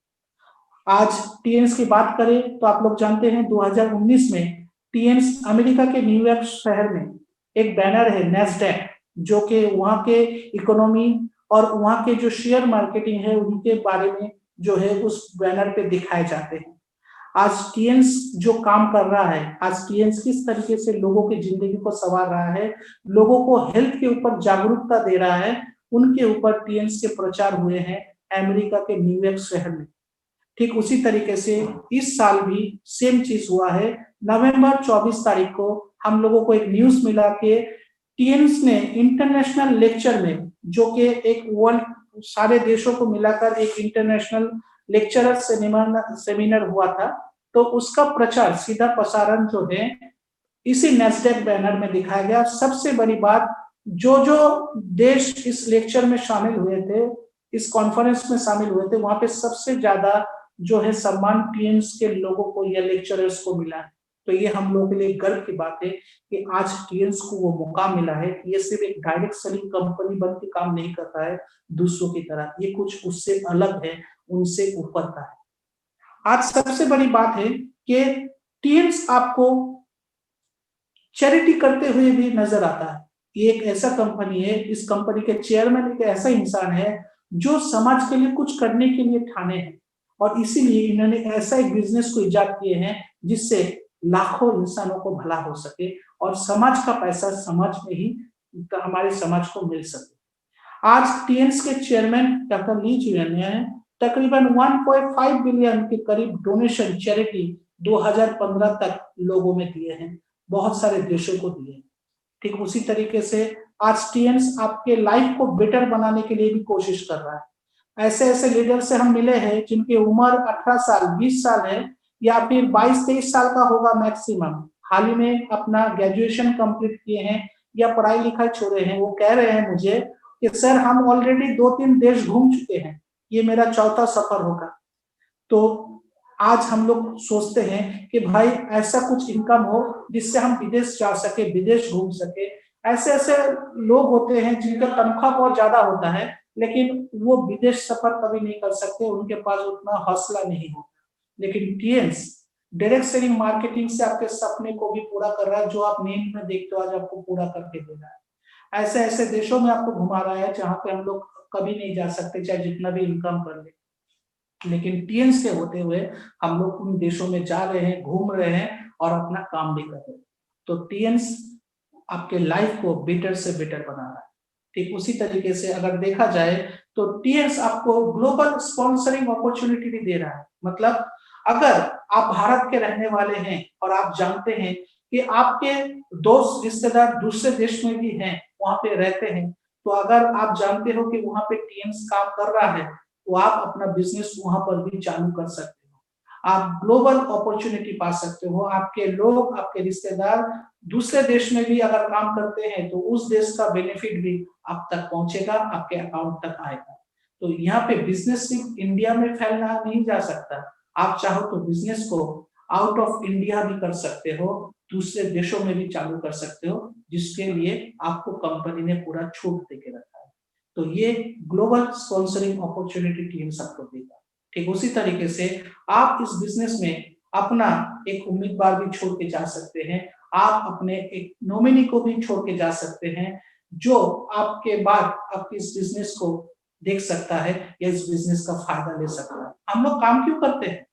A: आज टीएन्स की बात करें तो आप लोग जानते हैं 2019 में टीएन्स अमेरिका के न्यूयॉर्क शहर में एक बैनर है नैस्डैक जो कि वहाँ के इकोनॉमी और वहाँ के जो शेयर मार्केटिंग है उनके बारे में जो है उस बैनर पे दिखाए जाते हैं। आज टीएन्स जो काम कर रहा है, आज टीएन्स किस तरीके से लोगों की जिंदगी को संवार रहा है, लोगों को हेल्थ के ऊपर जागरूकता दे रहा है, उनके ऊपर टीएन्स के प्रचार हुए हैं अमेरिका के न्यूयॉर्क शहर में। ठीक उसी तरीके से इस साल भी सेम चीज हुआ है। नवंबर 24 तारीख को हम लोगों को एक न्यूज मिला कि टीएन्स ने इंटरनेशनल लेक्चर में, जो कि एक वर्ल्ड सारे देशों को मिलाकर एक इंटरनेशनल लेक्चरर सेमिनार हुआ था, तो उसका प्रचार सीधा प्रसारण जो है इसी नेस्डेक बैनर में दिखाया गया। सबसे बड़ी बात, जो जो देश इस लेक्चर में शामिल हुए थे, इस कॉन्फ्रेंस में शामिल हुए थे, वहां पे सबसे ज्यादा जो है सम्मान टीएन्स के लोगों को या लेक्चरर्स को मिला है। तो ये हम लोगों के लिए गर्व की बात है कि आज टीएन्स को वो मौका मिला है कि ये सिर्फ एक डायरेक्ट सेलिंग कंपनी बन के काम नहीं करता है दूसरों की तरह, ये कुछ उससे अलग है, उनसे ऊपर का है। आज सबसे बड़ी बात है कि टीएन्स आपको चैरिटी करते हुए भी नजर आता है। ये एक ऐसा कंपनी है, इस कंपनी के चेयरमैन एक ऐसा इंसान है जो समाज के लिए कुछ करने के लिए ठाने हैं, और इसीलिए इन्होंने ऐसा एक बिजनेस को इजाद किए हैं जिससे लाखों इंसानों को भला हो सके और समाज का पैसा समाज में ही हमारे समाज को मिल सके। आज टीएन्स के चेयरमैन डॉक्टर ली चियन ने तकरीबन 1.5 बिलियन के करीब डोनेशन चैरिटी 2015 तक लोगों में दिए हैं, बहुत सारे देशों को दिए। ठीक उसी तरीके से आज टीएन्स आपके लाइफ को बेटर बनाने के लिए भी कोशिश कर रहा है। ऐसे ऐसे लीडर से हम मिले हैं जिनकी उम्र 18 साल 20 साल है, या फिर 22-23 साल का होगा मैक्सिमम, हाल ही में अपना ग्रेजुएशन कंप्लीट किए हैं या पढ़ाई लिखाई छोड़े हैं। वो कह रहे हैं मुझे कि सर हम ऑलरेडी 2-3 देश घूम चुके हैं, ये मेरा चौथा सफर होगा। तो आज हम लोग सोचते हैं कि भाई ऐसा कुछ इनकम हो जिससे हम विदेश जा सके, विदेश घूम सके। ऐसे ऐसे लोग होते हैं जिनका तनख्वाह बहुत ज्यादा होता है लेकिन वो विदेश सफर कभी नहीं कर सकते, उनके पास उतना हौसला नहीं होता। लेकिन टीएन्स डायरेक्ट सेलिंग मार्केटिंग से आपके सपने को भी पूरा कर रहा है, जो आप नींद में देखते हो आज आपको पूरा करके दे रहा है। ऐसे ऐसे देशों में आपको घुमा रहा है जहां पे हम लोग कभी नहीं जा सकते, चाहे जितना भी इनकम कर ले। लेकिन टीएन्स के होते हुए हम लोग उन देशों में जा रहे हैं, घूम रहे हैं और अपना काम भी कर रहे हैं। तो टीएन्स आपके लाइफ को बेटर से बेटर बना रहा है। ठीक उसी तरीके से अगर देखा जाए तो टीएन्स आपको ग्लोबल स्पॉन्सरिंग अपॉर्चुनिटी भी दे रहा है। मतलब अगर आप भारत के रहने वाले हैं और आप जानते हैं कि आपके दोस्त रिश्तेदार दूसरे देश में भी हैं, वहां पे रहते हैं, तो अगर आप जानते हो कि वहां पे टीएन्स काम कर रहा है तो आप अपना बिजनेस वहां पर भी चालू कर सकते हो। आप ग्लोबल अपॉर्चुनिटी पा सकते हो। आपके लोग, आपके रिश्तेदार दूसरे देश में भी अगर काम करते हैं तो उस देश का बेनिफिट भी आप तक पहुंचेगा, आपके अकाउंट तक आएगा। तो यहाँ पे बिजनेस सिर्फ इंडिया में फैलना नहीं जा सकता, आप चाहो तो बिजनेस को आउट ऑफ इंडिया भी कर सकते हो, दूसरे देशों में भी चालू कर सकते हो, जिसके लिए आपको कंपनी ने पूरा छूट देके रखा है। तो ये ग्लोबल स्पॉन्सरिंग अपॉर्चुनिटी टीम सबको देगा। ठीक उसी तरीके से आप इस बिजनेस में अपना एक उम्मीदवार भी छोड़ के जा सकते हैं, आप अपने एक नॉमिनी को भी छोड़ के जा सकते हैं, जो आपके बाद आपकी इस बिजनेस को देख सकता है या इस बिजनेस का फायदा ले सकता है। हम लोग काम क्यों करते हैं?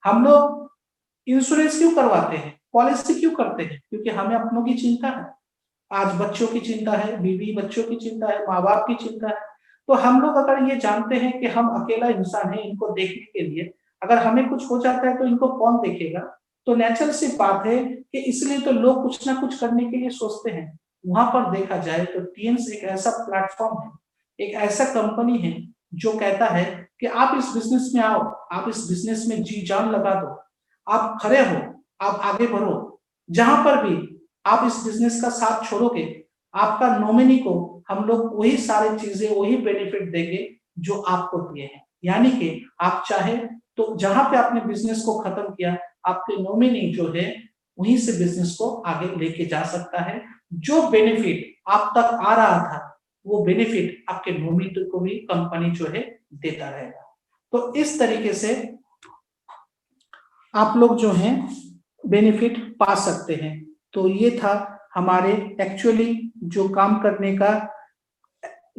A: हम लोग इंश्योरेंस क्यों करवाते हैं, पॉलिसी क्यों करते हैं? क्योंकि हमें अपनों की चिंता है। आज बच्चों की चिंता है, बीवी बच्चों की चिंता है, माँ बाप की चिंता है। तो हम लोग अगर ये जानते हैं कि हम अकेला इंसान है, इनको देखने के लिए अगर हमें कुछ हो जाता है तो इनको कौन देखेगा, तो नेचुरल सी बात है कि इसलिए तो लोग कुछ ना कुछ करने के लिए सोचते हैं। वहां पर देखा जाए तो टीएन्स एक ऐसा प्लेटफॉर्म है, एक ऐसा कंपनी है जो कहता है कि आप इस बिजनेस में आओ, आप इस बिजनेस में जी जान लगा दो, आप खड़े हो, आप आगे बढ़ो। जहां पर भी आप इस बिजनेस का साथ छोड़ोगे, आपका नॉमिनी को हम लोग वही सारी चीजें, वही बेनिफिट देंगे जो आपको दिए हैं। यानी कि आप चाहे तो जहां पे आपने बिजनेस को खत्म किया, आपके नॉमिनी जो है वहीं से बिजनेस को आगे लेके जा सकता है। जो बेनिफिट आप तक आ रहा था वो बेनिफिट आपके नॉमिनी को भी कंपनी जो है देता रहेगा। तो इस तरीके से आप लोग जो है बेनिफिट पा सकते हैं। तो ये था हमारे एक्चुअली जो काम करने का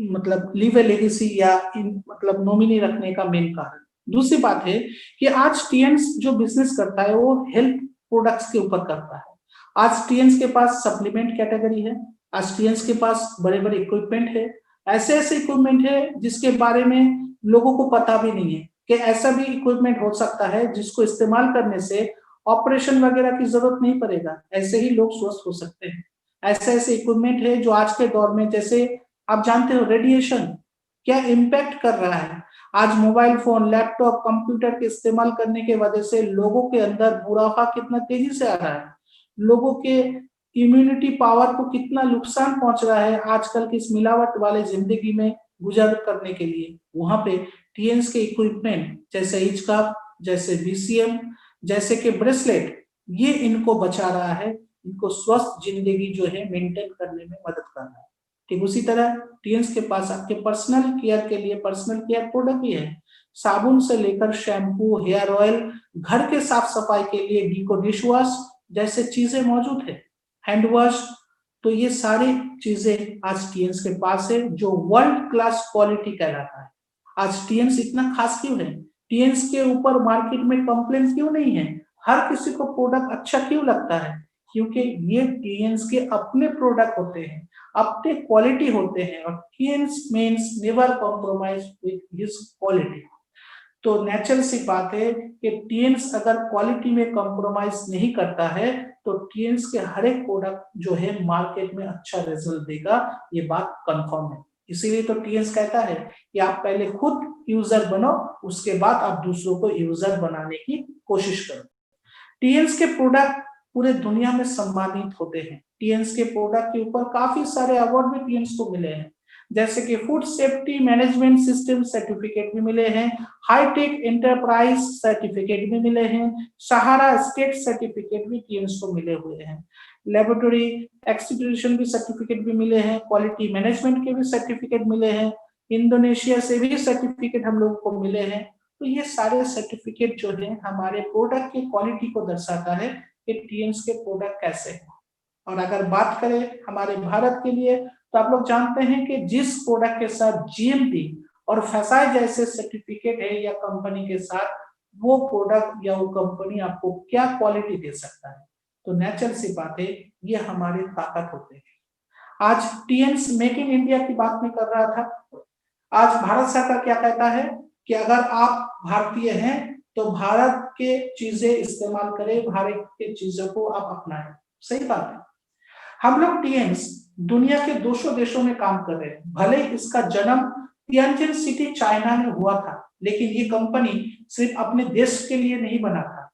A: मतलब लीव ए लेगेसी या मतलब नॉमिनी रखने का मेन कारण। दूसरी बात है कि आज टीएन्स जो बिजनेस करता है वो हेल्थ प्रोडक्ट्स के ऊपर करता है। आज टीएन्स के पास सप्लीमेंट कैटेगरी है, आज टीएन्स के पास बड़े-बड़े इक्विपमेंट है, ऐसे-ऐसे इक्विपमेंट है जिसके बारे में लोगों को पता भी नहीं है कि ऐसा भी इक्विपमेंट हो सकता है जिसको इस्तेमाल करने से ऑपरेशन वगैरह की जरूरत नहीं पड़ेगा, ऐसे ही लोग स्वस्थ हो सकते हैं। ऐसे-ऐसे इक्विपमेंट है जो आज के दौर में, जैसे आप जानते हो रेडिएशन क्या इम्पैक्ट कर रहा है। आज मोबाइल फोन, लैपटॉप, कंप्यूटर के इस्तेमाल करने की वजह से लोगों के अंदर बुढ़ापा कितना तेजी से आ रहा है, लोगों के इम्यूनिटी पावर को कितना नुकसान पहुंच रहा है आजकल की इस मिलावट वाले जिंदगी में गुजर करने के लिए। वहां पे टीएन्स के इक्विपमेंट जैसे हिचकॉप, जैसे बीसीएम, जैसे के ब्रेसलेट, ये इनको बचा रहा है, इनको स्वस्थ जिंदगी जो है मेंटेन करने में मदद कर रहा है। ठीक उसी तरह टीएन्स के पास आपके पर्सनल केयर के लिए पर्सनल केयर प्रोडक्ट भी है, साबुन से लेकर शैम्पू, हेयर ऑयल, घर के साफ सफाई के लिए डीको डिश वॉश जैसे चीजें मौजूद है, हैंड वॉश। तो ये सारी चीजें आज टीएन्स के पास है जो वर्ल्ड क्लास क्वालिटी कहलाता है। आज टीएन्स इतना खास क्यों है, टीएन्स के ऊपर मार्केट में कंप्लेंट क्यों नहीं है, हर किसी को प्रोडक्ट अच्छा क्यों लगता है, क्योंकि ये टीएन्स के अपने प्रोडक्ट होते हैं, अपने क्वालिटी होते हैं, और Tiens means never compromise with his quality. तो नेचुरल सी बात है कि टीएन्स अगर क्वालिटी में कॉम्प्रोमाइज नहीं करता है तो टीएन्स के हर एक प्रोडक्ट जो है मार्केट में अच्छा रिजल्ट देगा, ये बात कंफर्म है। इसीलिए तो टीएन्स कहता है कि आप पहले खुद यूजर बनो, उसके बाद आप दूसरों को यूजर बनाने की कोशिश करो। टीएन्स के प्रोडक्ट पूरे दुनिया में सम्मानित होते हैं। टीएन्स के प्रोडक्ट के ऊपर काफी सारे अवार्ड भी टीएन्स को मिले हैं, जैसे कि food safety management system certificate भी मिले हैं, हाईटेक एंटरप्राइज सर्टिफिकेट भी मिले हैं, सहारा स्टेट सर्टिफिकेट भी टीएन्स को मिले हुए हैं, लेबोरेटरी एक्सीडेंशन भी सर्टिफिकेट भी मिले हैं, क्वालिटी मैनेजमेंट के भी सर्टिफिकेट मिले हैं, इंडोनेशिया से भी सर्टिफिकेट हम लोगों को मिले हैं। तो ये सारे सर्टिफिकेट जो है हमारे प्रोडक्ट की क्वालिटी को दर्शाता है कि टीएन्स के प्रोडक्ट कैसे हैं। और अगर बात करें हमारे भारत के लिए, तो आप लोग जानते हैं कि जिस प्रोडक्ट के साथ जीएमपी और फसाई जैसे सर्टिफिकेट है या कंपनी के साथ, वो प्रोडक्ट या वो कंपनी आपको क्या क्वालिटी दे सकता है। तो नेचुरल सी बात है, ये हमारी ताकत होते हैं। आज टीएन्स मेक इन इंडिया की बात में कर रहा था, आज भारत सरकार क्या कहता है कि अगर आप भारतीय हैं तो भारत के चीजें इस्तेमाल करें, भारत के चीजों को आप अपनाएं। सही बात है। हम लोग टीएन्स दुनिया के 200 देशों में काम कर रहे हैं। भले इसका जन्म तियानजिन सिटी चाइना में हुआ था, लेकिन ये कंपनी सिर्फ अपने देश के लिए नहीं बना था।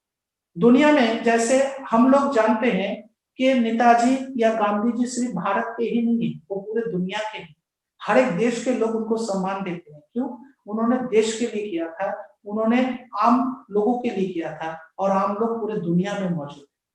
A: दुनिया में जैसे हम लोग जानते हैं कि नेताजी या गांधी जी सिर्फ भारत के ही नहीं है, वो पूरे दुनिया के हैं। हर एक देश के लोग उनको सम्मान देते हैं। क्यों? उन्होंने देश के लिए किया था, उन्होंने आम लोगों के लिए किया था, और आम लोग पूरे दुनिया में मौजूद है।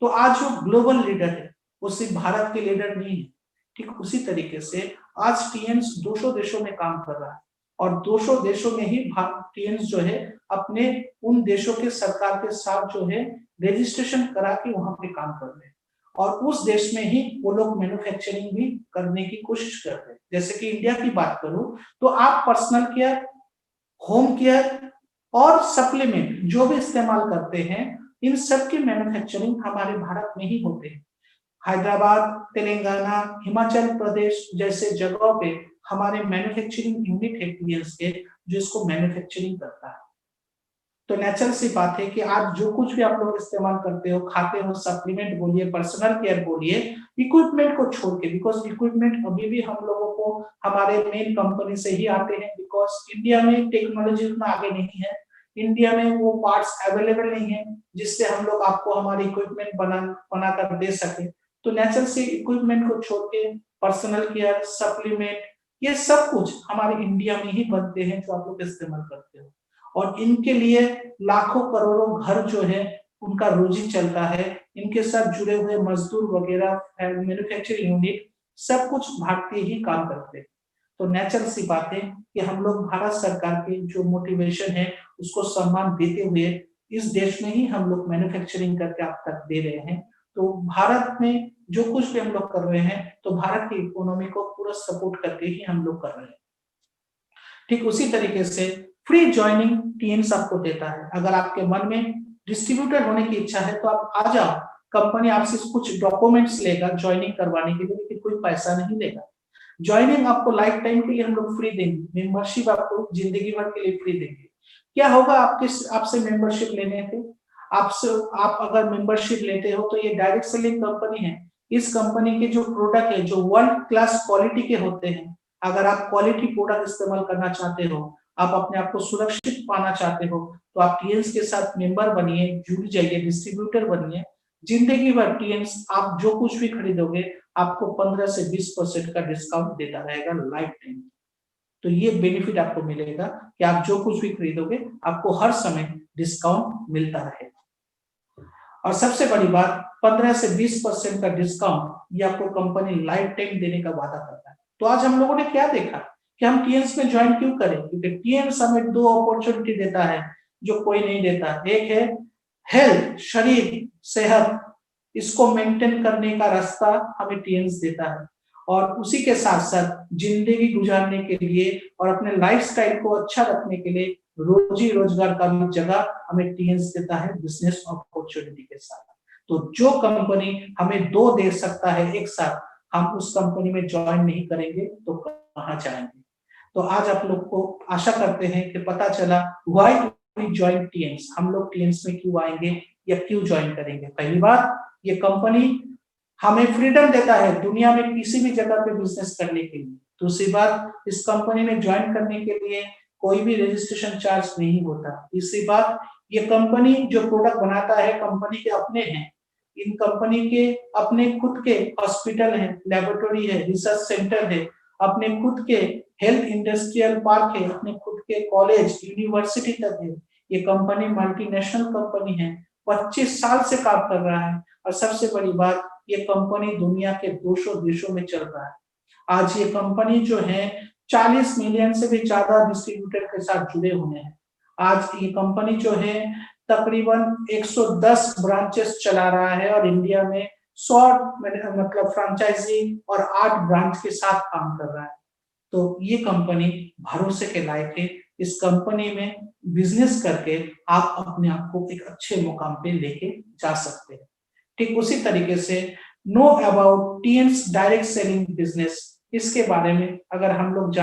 A: तो आज जो ग्लोबल लीडर है वो सिर्फ भारत के लीडर नहीं है। ठीक उसी तरीके से आज टीएन्स 200 देशों में काम कर रहा है, और 200 देशों में ही टीएन्स जो है अपने उन देशों के सरकार के साथ जो है रजिस्ट्रेशन करा के वहां पे काम कर रहे हैं, और उस देश में ही वो लोग मैन्युफैक्चरिंग भी करने की कोशिश कर रहे हैं। जैसे कि इंडिया की बात करूं तो आप पर्सनल केयर, होम केयर और सप्लीमेंट जो भी इस्तेमाल करते हैं, इन सब की मैन्युफैक्चरिंग हमारे भारत में ही होते हैं। हैदराबाद, तेलंगाना, हिमाचल प्रदेश जैसे जगहों पे हमारे मैन्युफैक्चरिंग यूनिट है टीएन्स के, जो इसको मैन्युफैक्चरिंग करता है। तो नेचुरल सी बात है कि आज जो कुछ भी आप लोग इस्तेमाल करते हो, खाते हो, सप्लीमेंट बोलिए, पर्सनल केयर बोलिए, इक्विपमेंट को छोड़ के, बिकॉज इक्विपमेंट अभी भी हम लोगों को हमारे मेन कंपनी से ही आते हैं, बिकॉज इंडिया में टेक्नोलॉजी उतना आगे नहीं है, इंडिया में वो पार्ट्स अवेलेबल नहीं है जिससे हम लोग आपको हमारे इक्विपमेंट बना कर दे सके। तो नेचुरल से इक्विपमेंट को छोड़ के पर्सनल केयर, सप्लीमेंट, ये सब कुछ हमारे इंडिया में ही बनते हैं जो आप लोग इस्तेमाल करते हो, और इनके लिए लाखों करोड़ों घर जो है उनका रोजी चलता है। इनके साथ जुड़े हुए मजदूर वगैरह, मैन्युफैक्चरिंग यूनिट, सब कुछ भारतीय ही काम करते हैं। तो नेचुरल सी बात है कि हम लोग भारत सरकार के जो मोटिवेशन है उसको सम्मान देते हुए इस देश में ही हम लोग मैन्युफैक्चरिंग करके आप तक दे रहे हैं। तो भारत में जो कुछ भी हम लोग कर रहे हैं, तो भारत की इकोनॉमी को पूरा सपोर्ट करके ही हम लोग कर रहे हैं। ठीक उसी तरीके से फ्री ज्वाइनिंग टीएम्स आपको देता है। अगर आपके मन में डिस्ट्रीब्यूटर होने की इच्छा है तो आप आ जाओ, कंपनी आपसे कुछ डॉक्यूमेंट्स लेगा ज्वाइनिंग करवाने के लिए, लेकिन कोई पैसा नहीं लेगा। ज्वाइनिंग आपको लाइफ टाइम के लिए हम लोग फ्री देंगे, मेंबरशिप आपको जिंदगी भर के लिए फ्री देंगे। क्या होगा, आपसे मेंबरशिप लेने थे, आपसे आप अगर मेंबरशिप लेते हो तो ये डायरेक्ट सेलिंग कंपनी है। इस कंपनी के जो प्रोडक्ट है जो वर्ल्ड क्लास क्वालिटी के होते हैं, अगर आप क्वालिटी प्रोडक्ट इस्तेमाल करना चाहते हो, आप अपने आप को सुरक्षित पाना चाहते हो, तो आप टीएन्स के साथ मेंबर बनिए, जुड़ जाइए, डिस्ट्रीब्यूटर बनिए। जिंदगी भर टीएन्स आप जो कुछ भी खरीदोगे आपको 15 से 20% का डिस्काउंट देता रहेगा लाइफ टाइम। तो ये बेनिफिट आपको मिलेगा कि आप जो कुछ भी खरीदोगे आपको हर समय डिस्काउंट मिलता रहेगा। और सबसे बड़ी बात, 15 से 20% का डिस्काउंट ये आपको कंपनी लाइफ टाइम देने का वादा करता है। तो आज हम लोगों ने क्या देखा कि हम टीएन्स में ज्वाइन क्यों करें, क्योंकि टीएन्स हमें 2 अपॉर्चुनिटी देता है जो कोई नहीं देता। एक है हेल्थ, शरीर, सेहत, इसको मेंटेन करने का रास्ता हमें टीएन्स देता है, और उसी के साथ साथ जिंदगी गुजारने के लिए और अपने लाइफस्टाइल को अच्छा रखने के लिए रोजी रोजगार का भी जगह हमें टीएन्स देता है बिजनेस अपॉर्चुनिटी के साथ। तो जो कंपनी हमें 2 दे सकता है एक साथ, हम उस कंपनी में ज्वाइन नहीं करेंगे तो कहां जाएंगे। तो आज आप लोग को आशा करते हैं कि पता चला व्हाई वी ज्वाइन टीएन्स, हम लोग टीएन्स में क्यों आएंगे या क्यों ज्वाइन करेंगे। पहली बात, ये कंपनी हमें फ्रीडम देता है दुनिया में किसी भी जगह पे बिजनेस करने के लिए। दूसरी बात, इस कंपनी में ज्वाइन करने के लिए कोई भी रजिस्ट्रेशन चार्ज नहीं होता। तीसरी बात, ये कंपनी जो प्रोडक्ट बनाता है कंपनी के अपने हैं, इन कंपनी के अपने खुद के हॉस्पिटल है, लेबोरेटरी है, रिसर्च सेंटर है, अपने खुद के हेल्थ इंडस्ट्रियल पार्क है, अपने खुद के कॉलेज यूनिवर्सिटी तक है। ये कंपनी मल्टीनेशनल कंपनी है, 25 साल से काम कर रहा है, और सबसे बड़ी बात, ये कंपनी दुनिया के 200 देशों में चल रहा है। आज ये कंपनी जो है 40 मिलियन से भी ज्यादा डिस्ट्रीब्यूटर के साथ जुड़े हुए हैं। आज ये कंपनी जो है तकरीबन 110 ब्रांचेस चला रहा है, और इंडिया में 100 मतलब फ्रेंचाइजी और 8 ब्रांच के साथ काम कर रहा है। तो ये कंपनी भरोसे के लायक है। इस कंपनी में बिजनेस करके आप अपने आप को एक अच्छे मुकाम पे लेके जा सकते हैं। ठीक उसी तरीके से know about Tiens direct selling business, इसके बारे में अगर हम लोग